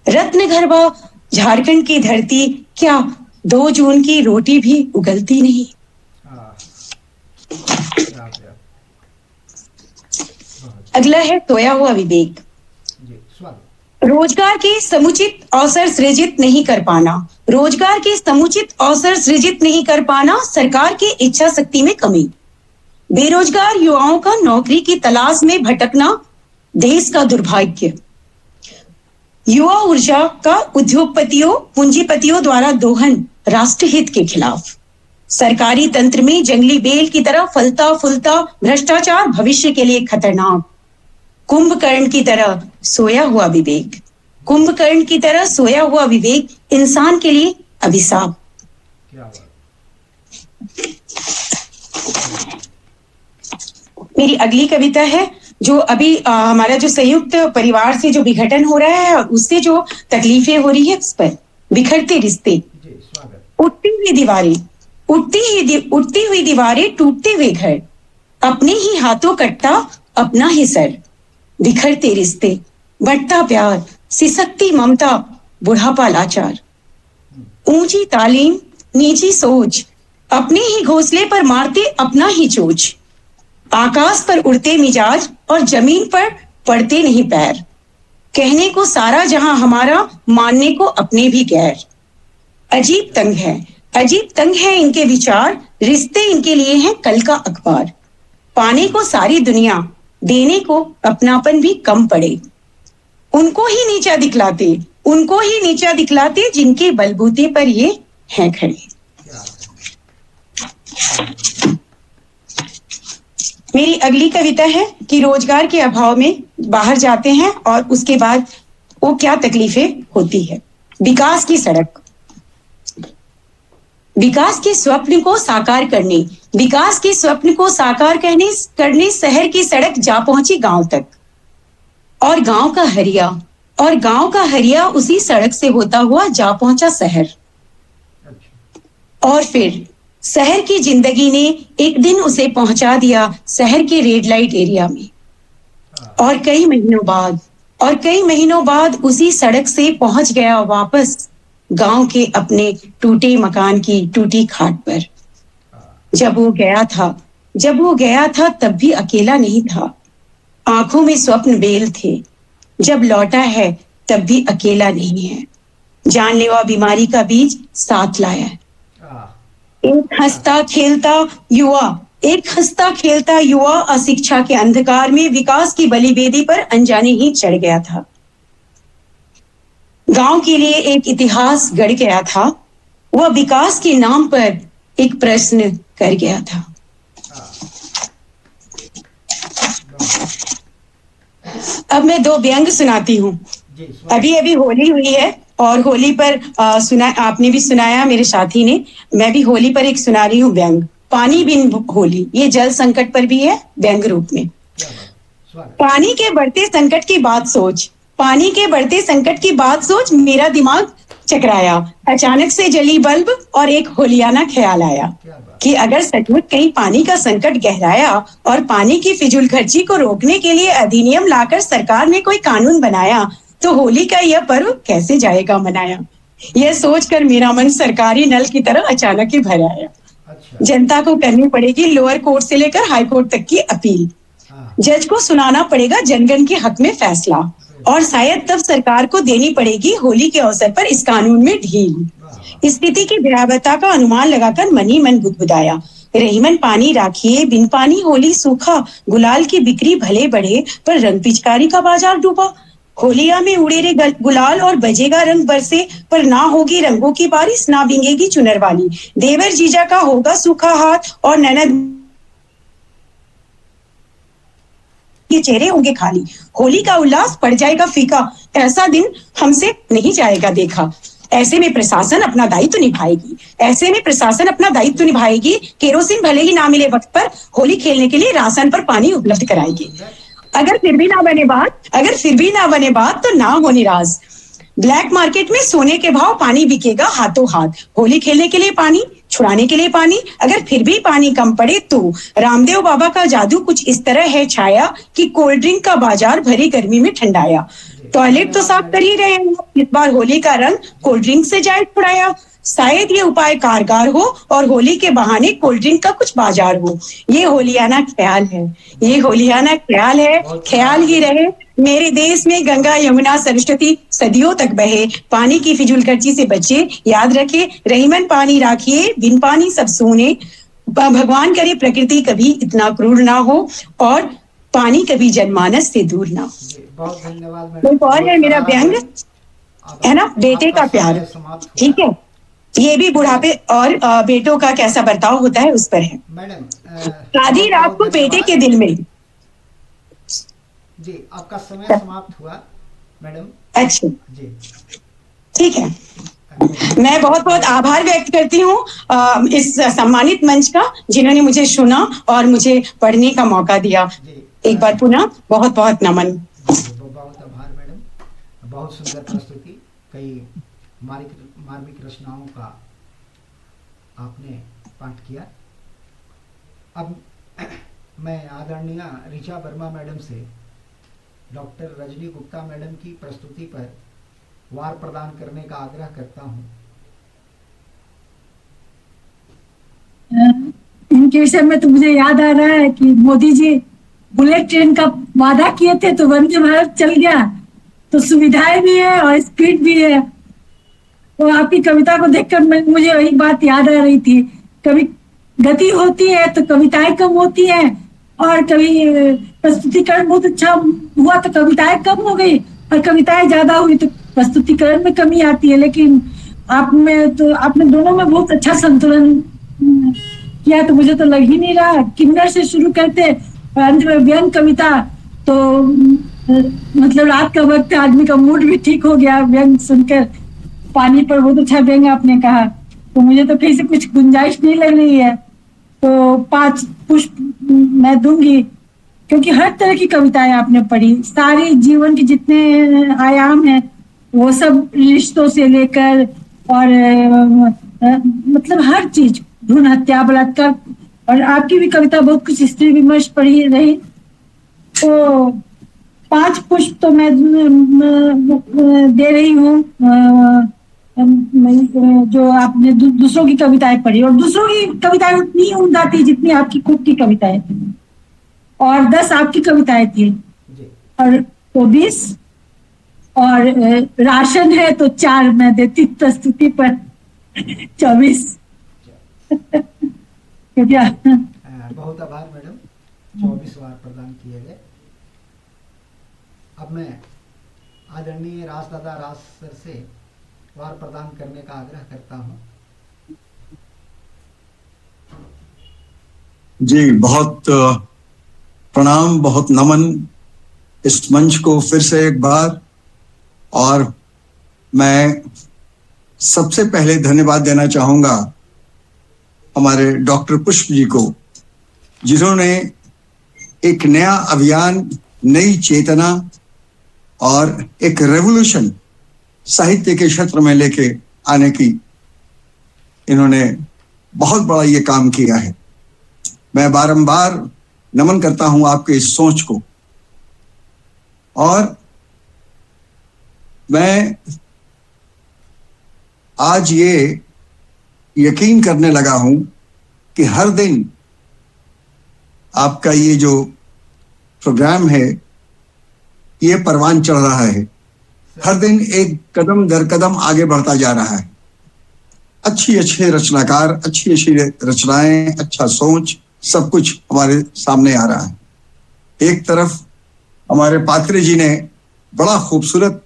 रत्नगर्भा झारखंड की धरती क्या 2 जून की रोटी भी उगलती नहीं। अगला है सोया हुआ विवेक। रोजगार के समुचित अवसर सृजित नहीं कर पाना सरकार की इच्छा शक्ति में कमी। बेरोजगार युवाओं का नौकरी की तलाश में भटकना देश का दुर्भाग्य। युवा ऊर्जा का उद्योगपतियों पूंजीपतियों द्वारा दोहन राष्ट्रहित के खिलाफ। सरकारी तंत्र में जंगली बेल की तरह फलता फूलता भ्रष्टाचार भविष्य के लिए खतरनाक। कुंभकर्ण की तरह सोया हुआ विवेक इंसान के लिए अभिशाप। मेरी अगली कविता है जो अभी हमारा जो संयुक्त परिवार से जो विघटन हो रहा है और उससे जो तकलीफें हो रही है उस पर। बिखरते रिश्ते। उठती हुई दीवारें टूटते हुए घर, अपने ही हाथों कटता अपना ही सर। बिखरते रिश्ते, बढ़ता प्यार, सिसकती ममता, बुढ़ापा लाचार। ऊंची तालीम, निजी सोच, अपने ही घोंसले पर मारते अपना ही चोच। आकाश पर उड़ते मिजाज और जमीन पर पड़ते नहीं पैर। कहने को सारा जहां हमारा, मानने को अपने भी गैर। अजीब तंग है इनके विचार, रिश्ते इनके लिए हैं कल का अखबार। पाने को सारी दुनिया, देने को अपनापन भी कम पड़े। उनको ही नीचा दिखलाते जिनके बलबूते पर ये हैं खड़े। मेरी अगली कविता है कि रोजगार के अभाव में बाहर जाते हैं और उसके बाद वो क्या तकलीफें होती है। विकास की सड़क। विकास के स्वप्न को साकार करने शहर की सड़क जा पहुंची गांव तक। और गांव का हरिया उसी सड़क से होता हुआ जा पहुंचा शहर। और फिर शहर की जिंदगी ने एक दिन उसे पहुंचा दिया शहर के रेड लाइट एरिया में। और कई महीनों बाद उसी सड़क से पहुंच गया वापस गांव के अपने टूटे मकान की टूटी खाट पर। जब वो गया था तब भी अकेला नहीं था। आंखों में स्वप्न बेल थे। जब लौटा है तब भी अकेला नहीं है। जानलेवा बीमारी का बीज साथ लाया है। एक हंसता खेलता युवा अशिक्षा के अंधकार में विकास की बलिवेदी पर अनजाने ही चढ़ गया था। गांव के लिए एक इतिहास गढ़ गया था। वह विकास के नाम पर एक प्रश्न कर गया था। अब मैं 2 व्यंग सुनाती हूँ। अभी होली हुई है और होली पर आपने भी सुनाया मेरे साथी ने। मैं भी होली पर एक सुना रही हूँ व्यंग। पानी बिन होली, ये जल संकट पर भी है व्यंग रूप में। पानी के बढ़ते संकट की बात सोच मेरा दिमाग चकराया। अचानक से जली बल्ब और एक होलियाना ख्याल आया कि अगर सचमुच कहीं पानी का संकट गहराया और पानी की फिजूल खर्ची को रोकने के लिए अधिनियम लाकर सरकार ने कोई कानून बनाया तो होली का यह पर्व कैसे जाएगा मनाया। यह सोचकर मेरा मन सरकारी नल की तरह अचानक ही भर आया। जनता को करनी पड़ेगी लोअर कोर्ट से लेकर हाई कोर्ट तक की अपील। जज को सुनाना पड़ेगा जनगण के हक में फैसला और शायद तब सरकार को देनी पड़ेगी होली के अवसर पर इस कानून में ढील। स्थिति की भयावहता का अनुमान लगाकर मन ही मन बुदबुदाया। रहीमन पानी राखिए, बिन पानी होली सूखा। गुलाल की बिक्री भले बढ़े पर रंग पिचकारी का बाजार डूबा। होलिया में उड़े रे गुलाल और बजेगा रंग बरसे पर ना होगी रंगों की बारिश, ना बिंगेगी चुनर वाली। देवर जीजा का होगा सूखा हाथ और ननद के चेहरे होंगे खाली। होली का उल्लास पड़ जाएगा फीका, ऐसा दिन हमसे नहीं जाएगा देखा। ऐसे में प्रशासन अपना दायित्व निभाएगी। केरोसिन भले ही ना मिले वक्त पर होली खेलने के लिए राशन पर पानी उपलब्ध कराएगी। अगर फिर भी ना बने बात तो ना हो निराश। ब्लैक मार्केट में सोने के भाव पानी बिकेगा हाथों हाथ। होली खेलने के लिए पानी, छुड़ाने के लिए पानी, अगर फिर भी पानी कम पड़े तो रामदेव बाबा का जादू कुछ इस तरह है छाया कि कोल्ड ड्रिंक का बाजार भरी गर्मी में ठंडाया। टॉयलेट तो साफ कर ही रहे हैं, इस बार होली का रंग कोल्ड ड्रिंक से जाए छुड़ाया। शायद ये उपाय कारगर हो और होली के बहाने कोल्ड ड्रिंक का कुछ बाजार हो। ये होलियाना ख्याल है, ये होलियाना ख्याल है, ख्याल ही रहे मेरे देश में गंगा यमुना सरस्वती सदियों तक बहे। पानी की फिजूल खर्ची से बचे, याद रखे रहीमन पानी राखिए, बिन पानी सब सूने। भगवान करे प्रकृति कभी इतना क्रूर ना हो और पानी कभी जनमानस से दूर ना हो। बहुत धन्यवाद मैडम। एक और है मेरा व्यंग, है ना, बेटे का प्यार, ठीक है, ये भी बुढ़ापे और बेटों का कैसा बर्ताव होता है उस पर है। मैडम आधी रात को बेटे के दिल में, जी आपका समय समाप्त हुआ मैडम। अच्छा जी ठीक है, मैं बहुत बहुत आभार व्यक्त करती हूँ इस सम्मानित मंच का, जिन्होंने मुझे सुना और मुझे पढ़ने का मौका दिया। एक बार पुनः बहुत बहुत नमन। बहुत आभार मैडम, बहुत सुंदर प्रस्तुति, कई मार्मिक रचनाओं का आपने पाठ किया। अब मैं आदरणीय ऋचा वर्मा मैडम से डॉक्टर रजनी गुप्ता मैडम की प्रस्तुति पर वार प्रदान करने का आग्रह करता हूं। इनके विषय में तो मुझे याद आ रहा है कि मोदी जी बुलेट ट्रेन का वादा किए थे तो वंदे भारत चल गया, तो सुविधाएं भी है और स्पीड भी है। तो आपकी कविता को देखकर मुझे वही बात याद आ रही थी, कभी गति होती है तो कविताएं कम होती है, और कभी प्रस्तुतिकरण बहुत अच्छा हुआ तो कविताएं कम हो गई, और कविताएं ज्यादा हुई तो प्रस्तुतिकरण में कमी आती है। लेकिन आपने दोनों में बहुत अच्छा संतुलन किया, तो मुझे तो लग ही नहीं रहा। किन्नर से शुरू करते और अंत में व्यंग कविता, तो मतलब रात का वक्त आदमी का मूड भी ठीक हो गया व्यंग सुनकर। पानी पर बहुत अच्छा व्यंग आपने कहा, तो मुझे तो कहीं से कुछ गुंजाइश नहीं लग रही है, तो 5 पुष्प मैं दूंगी, क्योंकि हर तरह की कविताएं आपने पढ़ी, सारे जीवन के जितने आयाम हैं वो सब, रिश्तों से लेकर और मतलब हर चीज, भ्रूण हत्या, बलात्कार, और आपकी भी कविता बहुत कुछ स्त्री विमर्श पढ़ी रही। तो 5 पुष्प तो मैं दे रही हूँ, जो आपने दूसरों की कविताएं पढ़ी, और दूसरों की कविताएं उतनी उम्दा थी जितनी आपकी खुद की कविताएं थी, और 10 आपकी कविताएं थी, और 20 और राशन है तो 4 मैं देती प्रस्तुति पर 24। क्या बहुत आभार मैडम, 24 वार प्रदान किए गए। अब मैं आदरणीय राजदादा राज सर से वार प्रदान करने का आग्रह करता हूं। जी बहुत प्रणाम, बहुत नमन इस मंच को फिर से एक बार। और मैं सबसे पहले धन्यवाद देना चाहूंगा हमारे डॉक्टर पुष्प जी को, जिन्होंने एक नया अभियान, नई चेतना और एक रेवोल्यूशन साहित्य के क्षेत्र में लेके आने की इन्होंने बहुत बड़ा ये काम किया है। मैं बारंबार नमन करता हूं आपके इस सोच को, और मैं आज ये यकीन करने लगा हूं कि हर दिन आपका ये जो प्रोग्राम है ये परवान चढ़ रहा है, हर दिन एक कदम दर कदम आगे बढ़ता जा रहा है। अच्छे रचनाकार, अच्छी रचनाएं, अच्छा सोच, सब कुछ हमारे सामने आ रहा है। एक तरफ हमारे पात्रे जी ने बड़ा खूबसूरत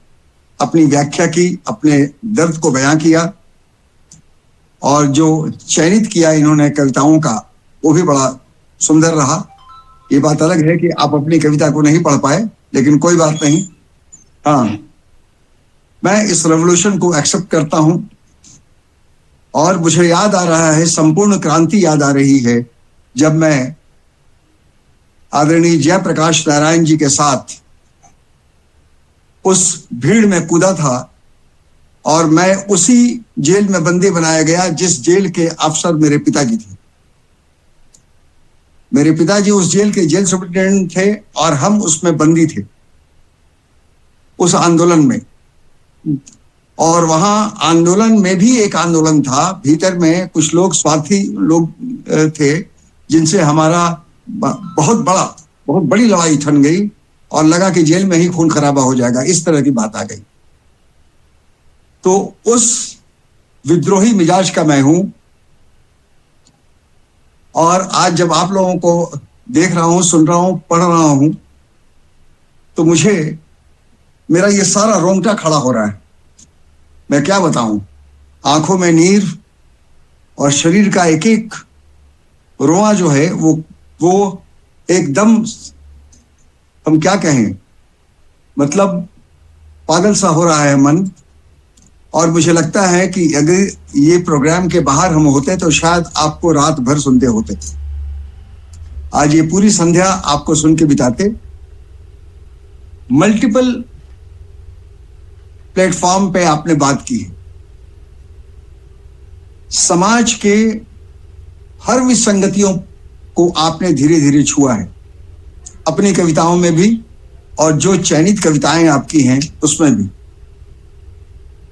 अपनी व्याख्या की, अपने दर्द को बयां किया, और जो चयनित किया इन्होंने कविताओं का वो भी बड़ा सुंदर रहा। ये बात अलग है कि आप अपनी कविता को नहीं पढ़ पाए, लेकिन कोई बात नहीं। हाँ, मैं इस रेवोल्यूशन को एक्सेप्ट करता हूं, और मुझे याद आ रहा है, संपूर्ण क्रांति याद आ रही है, जब मैं आदरणीय जयप्रकाश नारायण जी के साथ उस भीड़ में कूदा था और मैं उसी जेल में बंदी बनाया गया जिस जेल के अफसर मेरे पिताजी थे। मेरे पिताजी उस जेल के जेल सुपरिटेंडेंट थे और हम उसमें बंदी थे उस आंदोलन में। और वहां आंदोलन में भी एक आंदोलन था, भीतर में कुछ लोग स्वार्थी लोग थे जिनसे हमारा बहुत बड़ी लड़ाई ठन गई और लगा कि जेल में ही खून खराबा हो जाएगा, इस तरह की बात आ गई। तो उस विद्रोही मिजाज का मैं हूं और आज जब आप लोगों को देख रहा हूं, सुन रहा हूं, पढ़ रहा हूं तो मुझे मेरा ये सारा रोंगटा खड़ा हो रहा है। मैं क्या बताऊं, आंखों में नीर और शरीर का एक एक रोआ जो है वो एकदम, हम क्या कहें, मतलब पागल सा हो रहा है मन। और मुझे लगता है कि अगर ये प्रोग्राम के बाहर हम होते तो शायद आपको रात भर सुनते होते। आज ये पूरी संध्या आपको सुन के बिताते। मल्टीपल प्लेटफॉर्म पे आपने बात की है, समाज के हर विसंगतियों को आपने धीरे धीरे छुआ है, अपनी कविताओं में भी और जो चयनित कविताएं आपकी हैं उसमें भी।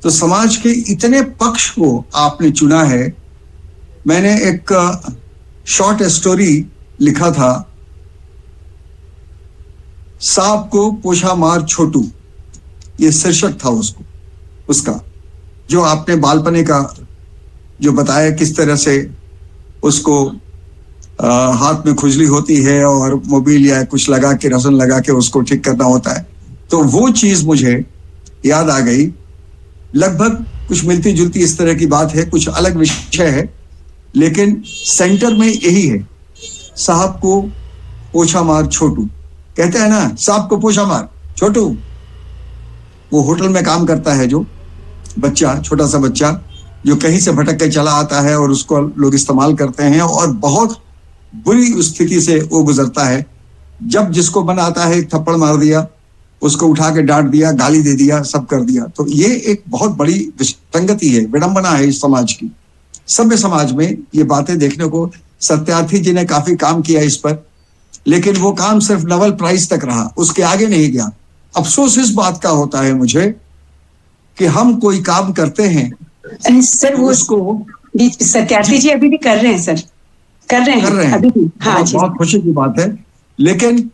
तो समाज के इतने पक्ष को आपने चुना है। मैंने एक शॉर्ट स्टोरी लिखा था, सांप को पोछा मार छोटू, ये शीर्षक था उसका, जो आपने बालपने का जो बताया किस तरह से उसको हाथ में खुजली होती है और मोबिल या कुछ लगा के, रसन लगा के उसको ठीक करना होता है। तो वो चीज मुझे याद आ गई। लगभग कुछ मिलती जुलती इस तरह की बात है, कुछ अलग विषय है, लेकिन सेंटर में यही है, साहब को पोछा मार छोटू। कहते हैं ना, साहब को पोछा मार छोटू। वो होटल में काम करता है जो बच्चा, छोटा सा बच्चा जो कहीं से भटक के चला आता है और उसको लोग इस्तेमाल करते हैं और बहुत बुरी स्थिति से वो गुजरता है। जब जिसको मन आता है एक थप्पड़ मार दिया, उसको उठा के डांट दिया, गाली दे दिया, सब कर दिया। तो ये एक बहुत बड़ी विसंगति है, विडंबना है इस समाज की। सभ्य समाज में ये बातें देखने को, सत्यार्थी जी ने काफी काम किया इस पर, लेकिन वो काम सिर्फ नोबेल प्राइज तक रहा, उसके आगे नहीं गया। अफसोस इस बात का होता है मुझे कि हम कोई काम करते हैं सर, वो उसको सत्यार्थी जी अभी भी कर रहे हैं सर, कर रहे हैं अभी भी। हाँ, बहुत खुशी की बात है, लेकिन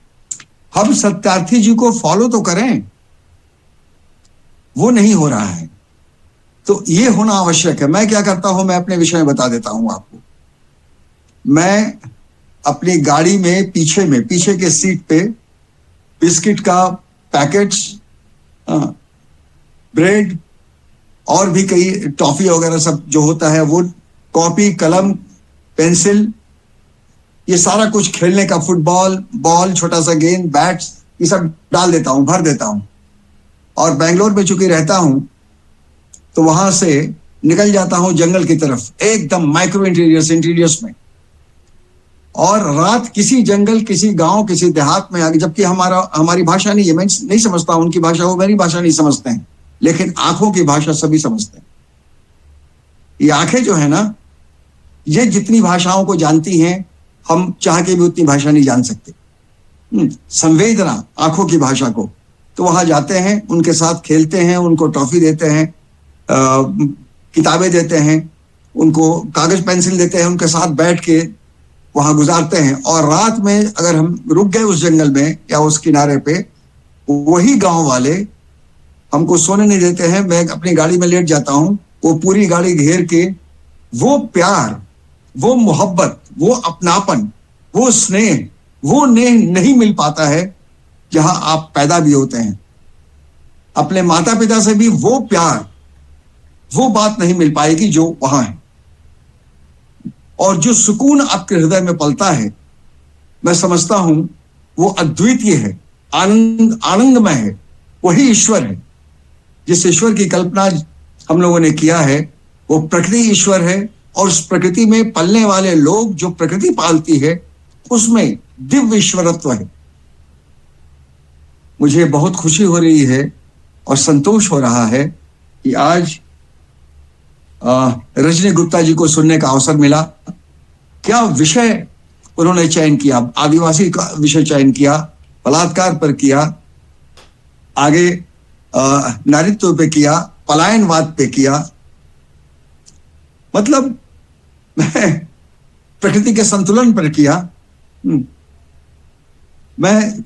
हम सत्यार्थी जी को फॉलो तो करें, वो नहीं हो रहा है। तो ये होना आवश्यक है। मैं क्या करता हूं, मैं अपने विषय में बता देता हूं आपको। मैं अपनी गाड़ी में पीछे के सीट पे बिस्किट का पैकेट्स, ब्रेड और भी कई टॉफी वगैरह सब जो होता है, वो कॉपी, कलम, पेंसिल, ये सारा कुछ, खेलने का फुटबॉल, बॉल, छोटा सा गेंद, बैट्स, ये सब डाल देता हूं, भर देता हूं। और बेंगलोर में चूंकि रहता हूं तो वहां से निकल जाता हूं जंगल की तरफ, एकदम माइक्रो इंटीरियर्स में। और रात किसी जंगल, किसी गांव, किसी देहात में आगे, जबकि हमारी भाषा नहीं है, मैं नहीं समझता उनकी भाषा, वो मेरी भाषा नहीं समझते हैं, लेकिन आंखों की भाषा सभी समझते हैं। ये आंखें जो है ना, ये जितनी भाषाओं को जानती हैं, हम चाह के भी उतनी भाषा नहीं जान सकते। संवेदना आंखों की भाषा को। तो वहां जाते हैं, उनके साथ खेलते हैं, उनको टॉफी देते हैं, किताबें देते हैं, उनको कागज पेंसिल देते हैं, उनके साथ बैठ के वहां गुजारते हैं। और रात में अगर हम रुक गए उस जंगल में या उस किनारे पे, वही गांव वाले हमको सोने नहीं देते हैं। मैं अपनी गाड़ी में लेट जाता हूं, वो पूरी गाड़ी घेर के, वो प्यार, वो मोहब्बत, वो अपनापन, वो स्नेह, वो नहीं मिल पाता है जहां आप पैदा भी होते हैं। अपने माता पिता से भी वो प्यार, वो बात नहीं मिल पाएगी जो वहां है। और जो सुकून आपके हृदय में पलता है, मैं समझता हूं वो अद्वितीय है, आनंदमय है। वही ईश्वर है। जिस ईश्वर की कल्पना हम लोगों ने किया है, वो प्रकृति ईश्वर है। और उस प्रकृति में पलने वाले लोग, जो प्रकृति पालती है, उसमें दिव्य ईश्वरत्व है। मुझे बहुत खुशी हो रही है और संतोष हो रहा है कि आज रजनी गुप्ता जी को सुनने का अवसर मिला। क्या विषय उन्होंने चयन किया, आदिवासी का विषय चयन किया, बलात्कार पर किया, आगे नारीत्व पे किया, पलायनवाद पे किया, मतलब प्रकृति के संतुलन पर किया। मैं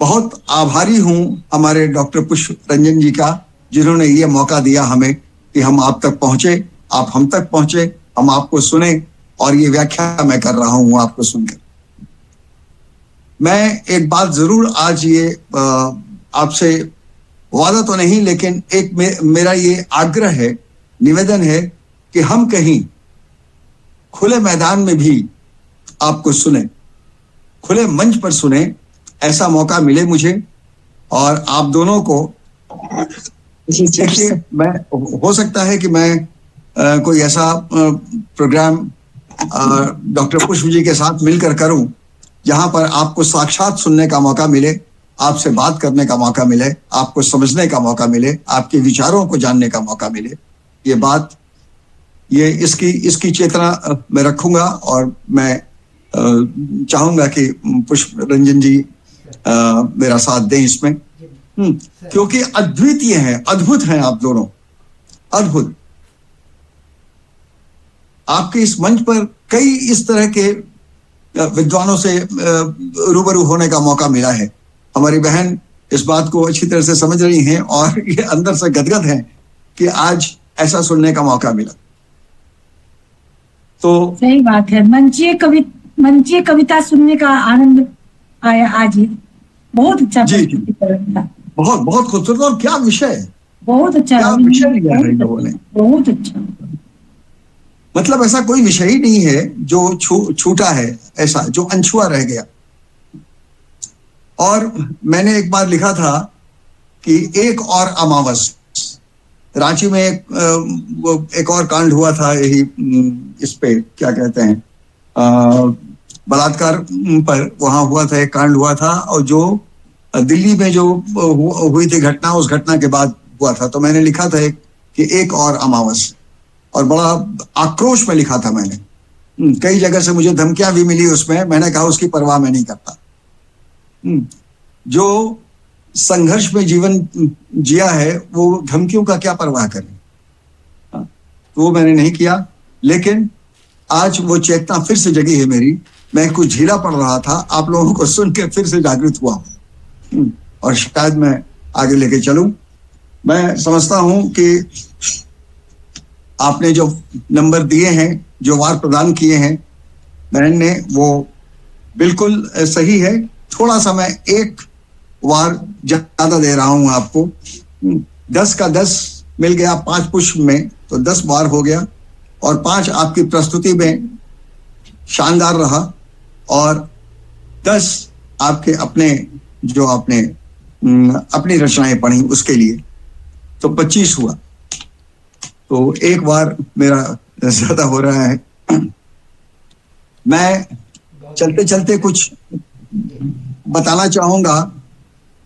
बहुत आभारी हूं हमारे डॉक्टर पुष्प रंजन जी का, जिन्होंने ये मौका दिया हमें कि हम आप तक पहुंचे, आप हम तक पहुंचे, हम आपको सुने, और ये व्याख्या मैं कर रहा हूं आपको सुनकर। मैं एक बात जरूर आज ये आपसे वादा तो नहीं, लेकिन एक मेरा ये आग्रह है, निवेदन है कि हम कहीं खुले मैदान में भी आपको सुने, खुले मंच पर सुने, ऐसा मौका मिले मुझे और आप दोनों को। देखिए, मैं हो सकता है कि मैं कोई ऐसा प्रोग्राम डॉक्टर पुष्प जी के साथ मिलकर करूं जहां पर आपको साक्षात सुनने का मौका मिले, आपसे बात करने का मौका मिले, आपको समझने का मौका मिले, आपके विचारों को जानने का मौका मिले। ये बात, ये इसकी चेतना मैं रखूंगा और मैं चाहूंगा कि पुष्प रंजन जी मेरा साथ दें इसमें, क्योंकि अद्वितीय हैं, अद्भुत हैं आप दोनों, अद्भुत। आपके इस मंच पर कई इस तरह के विद्वानों से रूबरू होने का मौका मिला है। हमारी बहन इस बात को अच्छी तरह से समझ रही हैं और ये अंदर से गदगद हैं कि आज ऐसा सुनने का मौका मिला। तो सही बात है, मंचीय कविता सुनने का आनंद आया आज ही। बहुत अच्छा जी, बहुत बहुत खूबसूरत। और क्या विषय, बहुत अच्छा, क्या विषय लिया है इन लोगों ने, बहुत अच्छा। मतलब ऐसा कोई विषय ही नहीं है जो छूटा है, ऐसा जो अनछुआ रह गया। और मैंने एक बार लिखा था कि एक और अमावस, रांची में एक और कांड हुआ था, यही इस पे क्या कहते हैं, बलात्कार पर वहां हुआ था, एक कांड हुआ था, और जो दिल्ली में जो हुई थी घटना, उस घटना के बाद हुआ था। तो मैंने लिखा था कि एक और अमावस, और बड़ा आक्रोश में लिखा था मैंने। कई जगह से मुझे धमकियां भी मिली उसमें, मैंने कहा उसकी परवाह मैं नहीं करता। जो संघर्ष में जीवन जिया है वो धमकियों का क्या परवाह करे, तो वो मैंने नहीं किया। लेकिन आज वो चेतना फिर से जगी है मेरी। मैं कुछ ढीला पड़ रहा था, आप लोगों को सुन के फिर से जागृत हुआ और शायद मैं आगे लेके चलूं। मैं समझता हूं कि आपने जो नंबर दिए हैं, जो वार प्रदान किए हैं बहन ने, वो बिल्कुल सही है। थोड़ा सा मैं एक वार ज्यादा दे रहा हूं आपको। 10 का 10 मिल गया 5 पुष्प में, तो 10 वार हो गया, और 5 आपकी प्रस्तुति में शानदार रहा, और 10 आपके अपने जो आपने अपनी रचनाएं पढ़ी उसके लिए, तो 25 हुआ। तो एक बार मेरा ज्यादा हो रहा है। मैं चलते चलते कुछ बताना चाहूंगा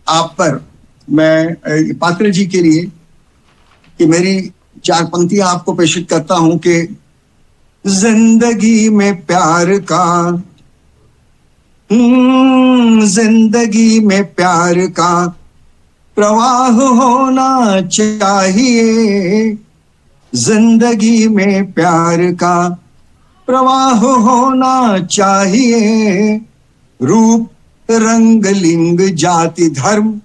आप पर, मैं पात्र जी के लिए, कि मेरी 4 पंक्तियां आपको प्रेषित करता हूं कि जिंदगी में प्यार का, जिंदगी में प्यार का प्रवाह होना चाहिए, जिंदगी में प्यार का प्रवाह होना चाहिए। रूप रंग लिंग जाति धर्म,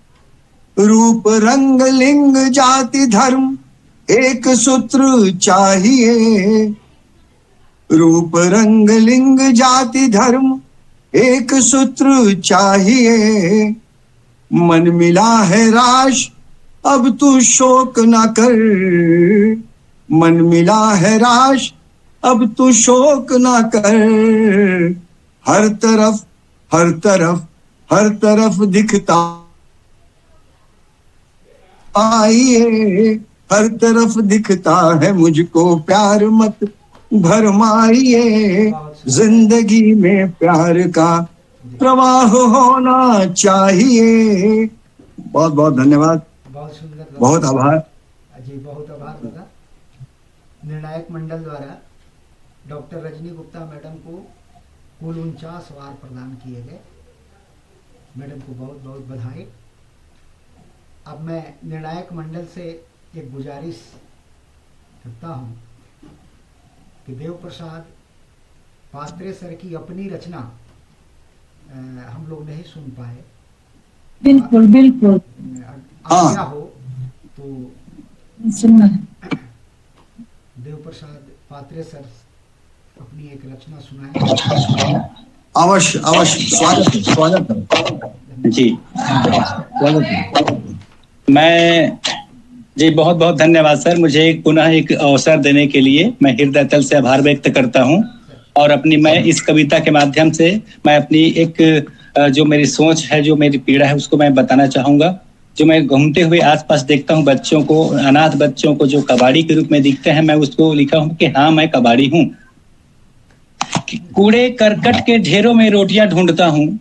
रूप रंग लिंग जाति धर्म एक सूत्र चाहिए, रूप रंग लिंग जाति धर्म एक सूत्र चाहिए। मन मिला है राश अब तू शोक ना कर, मन मिला है राश अब तू शोक ना कर। हर तरफ हर तरफ हर तरफ दिखता आइए, हर तरफ दिखता है मुझको प्यार, मत भरमाइए। जिंदगी में प्यार का प्रवाह होना चाहिए। बहुत बहुत धन्यवाद, बहुत सुंदर दादा। बहुत आभार। जी बहुत आभार दादा। निर्णायक मंडल द्वारा डॉक्टर रजनी गुप्ता मैडम को कुल 49 वार प्रदान किए गए। मैडम को बहुत बहुत बधाई। अब मैं निर्णायक मंडल से एक गुजारिश करता हूँ कि देव प्रसाद पात्रे सर की अपनी रचना हम लोग नहीं सुन पाए। बिल्कुल बिल्कुल आज्ञा हो तो सुनना। देव प्रसाद पात्रे सर अपनी एक रचना सुनाए। अवश्य अवश्य, स्वागत है, स्वागत है जी। स्वागत है। मैं जी बहुत बहुत धन्यवाद सर, मुझे पुनः एक अवसर देने के लिए मैं हृदय तल से आभार व्यक्त करता हूं। और अपनी मैं इस कविता के माध्यम से मैं अपनी एक जो मेरी सोच है, जो मेरी पीड़ा है, उसको मैं बताना चाहूँगा। जो मैं घूमते हुए आसपास देखता हूँ बच्चों को, अनाथ बच्चों को जो कबाड़ी के रूप में दिखते हैं, मैं उसको लिखा हूँ कि हाँ मैं कबाड़ी हूँ। कूड़े करकट के ढेरों में रोटियां ढूंढता हूँ,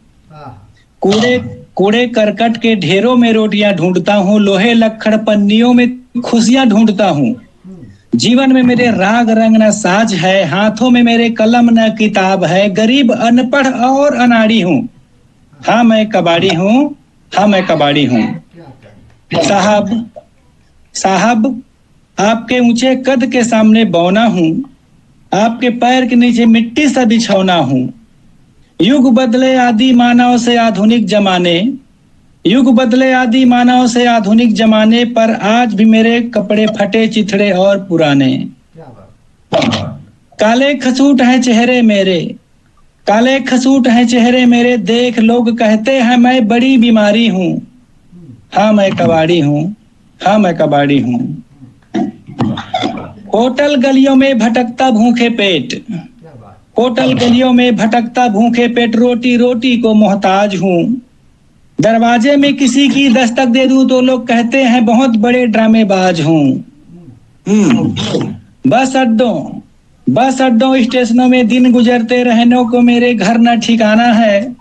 कूड़े कूड़े करकट के ढेरों में रोटियां ढूंढता हूँ, लोहे लक्कड़ पन्नियों में खुशियां ढूंढता हूँ। जीवन में मेरे राग रंग न साज है, हाथों में मेरे कलम न किताब है, गरीब अनपढ़ और अनाड़ी हूँ। हाँ मैं कबाड़ी हूँ, हाँ मैं कबाड़ी हूँ। साहब साहब आपके ऊंचे कद के सामने बौना हूँ, आपके पैर के नीचे मिट्टी सा बिछौना हूँ। युग बदले आदि मानव से आधुनिक जमाने, युग बदले आदि मानव से आधुनिक जमाने, पर आज भी मेरे कपड़े फटे चिथड़े और पुराने। काले खसूट हैं चेहरे मेरे, काले खसूट हैं चेहरे मेरे, देख लोग कहते हैं मैं बड़ी बीमारी हूँ। हाँ मैं कबाड़ी हूँ, हाँ मैं कबाड़ी हूँ। होटल गलियों में भटकता भूखे पेट, होटल गलियों में भटकता भूखे पेट, रोटी रोटी को मोहताज हूँ। दरवाजे में किसी की दस्तक दे दूं तो लोग कहते हैं बहुत बड़े ड्रामेबाज हूँ। बस अड्डों स्टेशनों में दिन गुजरते रहने को मेरे घर न ठिकाना है।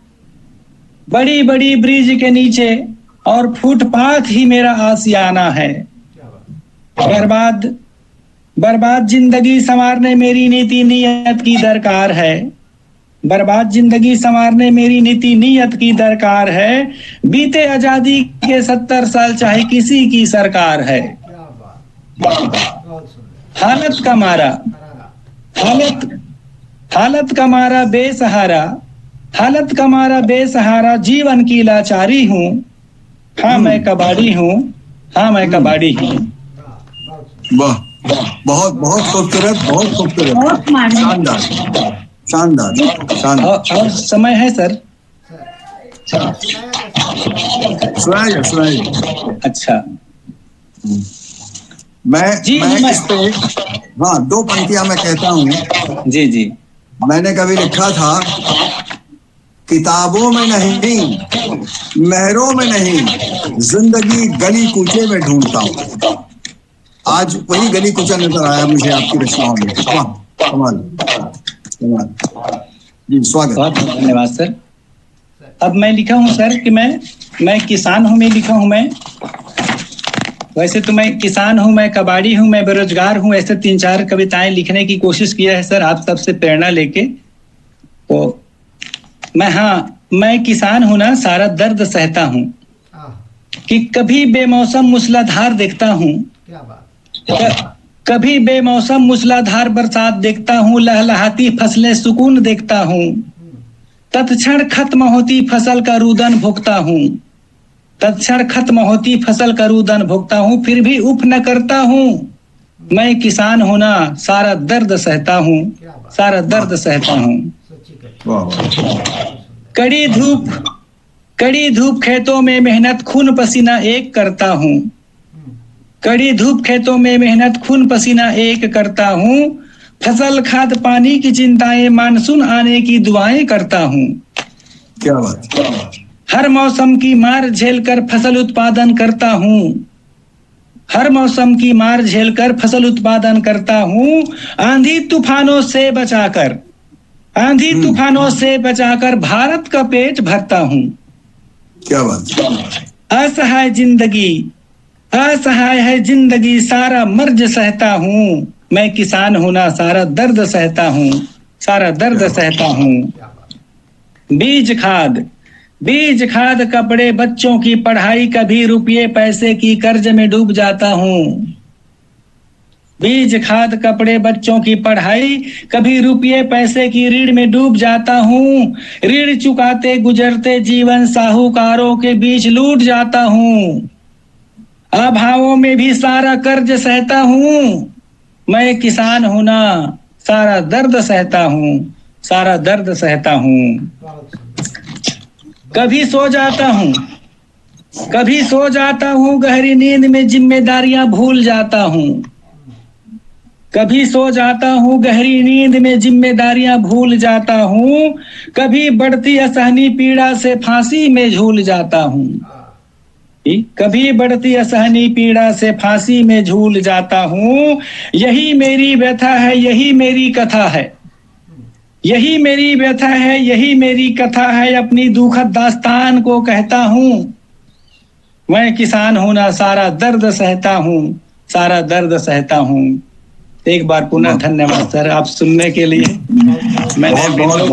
बड़ी बड़ी ब्रिज के नीचे और फुटपाथ ही मेरा आशियाना है। बर्बाद जिंदगी संवारने मेरी नीति नियत की दरकार है, बर्बाद जिंदगी संवारने मेरी नीति नियत की दरकार है। बीते आजादी के 70 साल चाहे किसी की सरकार है। हालत का मारा बेसहारा, हालत का मारा बेसहारा, जीवन की लाचारी हूँ। हाँ मैं कबाड़ी हूँ, हाँ मैं कबाड़ी हूँ। वाह, बहुत बहुत खूबसूरत, बहुत खूबसूरत, शानदार शानदार शानदार। और समय है सर? सुनाइए। अच्छा मैं इस पे हाँ 2 पंक्तियां मैं कहता हूँ। जी जी। मैंने कभी लिखा था, किताबों में नहीं, महरों में नहीं, जिंदगी गली कूचे में ढूंढता हूँ। आज वही गली कूचा नजर आया मुझे आपकी रचनाओं में। वाह कमाल कमाल जी, स्वागत। बहुत बहुत धन्यवाद सर। अब मैं लिखा हूँ सर कि मैं किसान हूँ, मैं लिखा हूँ मैं। वैसे तो मैं किसान हूँ, मैं कबाड़ी हूँ, मैं बेरोजगार हूँ, ऐसे 3-4 कविताएं लिखने की कोशिश किया है सर आप सबसे प्रेरणा लेके। तो मैं किसान हूँ ना, सारा दर्द सहता हूँ, कि कभी बेमौसम मूसलाधार देखता हूँ, कभी बेमौसम मूसलाधार बरसात देखता हूँ, लहलहाती फसलें सुकून देखता हूँ, तत्क्षण खत्म होती फसल का रुदन भुगता हूँ, तत्क्षण खत्म होती फसल का रुदन भुगता हूँ, फिर भी उफ न करता हूँ। मैं किसान हूँ ना, सारा दर्द सहता हूँ, सारा दर्द सहता हूँ। कड़ी धूप खेतों में मेहनत खून पसीना एक करता हूँ, कड़ी धूप खेतों में मेहनत खून पसीना एक करता हूँ, फसल खाद पानी की चिंताएं मानसून आने की दुआएं करता हूँ। क्या बात। हर मौसम की मार झेलकर फसल उत्पादन करता हूँ, हर मौसम की मार झेलकर फसल उत्पादन करता हूँ, आंधी तूफानों से बचाकर, आंधी तूफानों से बचाकर भारत का पेट भरता हूँ। क्या बात। असहाय है जिंदगी सारा मर्ज सहता हूँ। मैं किसान हूं ना सारा दर्द सहता हूँ, सारा दर्द सहता हूँ। बीज खाद कपड़े बच्चों की पढ़ाई, कभी रुपये पैसे की कर्ज में डूब जाता हूँ। बीज खाद कपड़े बच्चों की पढ़ाई, कभी रुपये पैसे की ऋण में डूब जाता हूँ। ऋण चुकाते गुजरते जीवन साहूकारों के बीच लूट जाता हूँ। अभावों में भी सारा कर्ज सहता हूँ। मैं किसान हूं ना सारा दर्द सहता हूँ, सारा दर्द सहता हूँ। कभी सो जाता हूँ गहरी नींद में जिम्मेदारियां भूल जाता हूँ। कभी सो जाता हूँ गहरी नींद में जिम्मेदारियां भूल जाता हूँ। कभी बढ़ती असहनीय पीड़ा से फांसी में झूल जाता हूँ। कभी बढ़ती असहनीय पीड़ा से फांसी में झूल जाता हूँ। यही मेरी व्यथा है, यही मेरी कथा है, यही मेरी व्यथा है, यही मेरी कथा है। अपनी दुखद दास्तान को कहता हूँ। मैं किसान हूं ना सारा दर्द सहता हूँ, सारा दर्द सहता हूँ। एक बार पुनः धन्यवाद सर आप सुनने के लिए। मैंने बहुत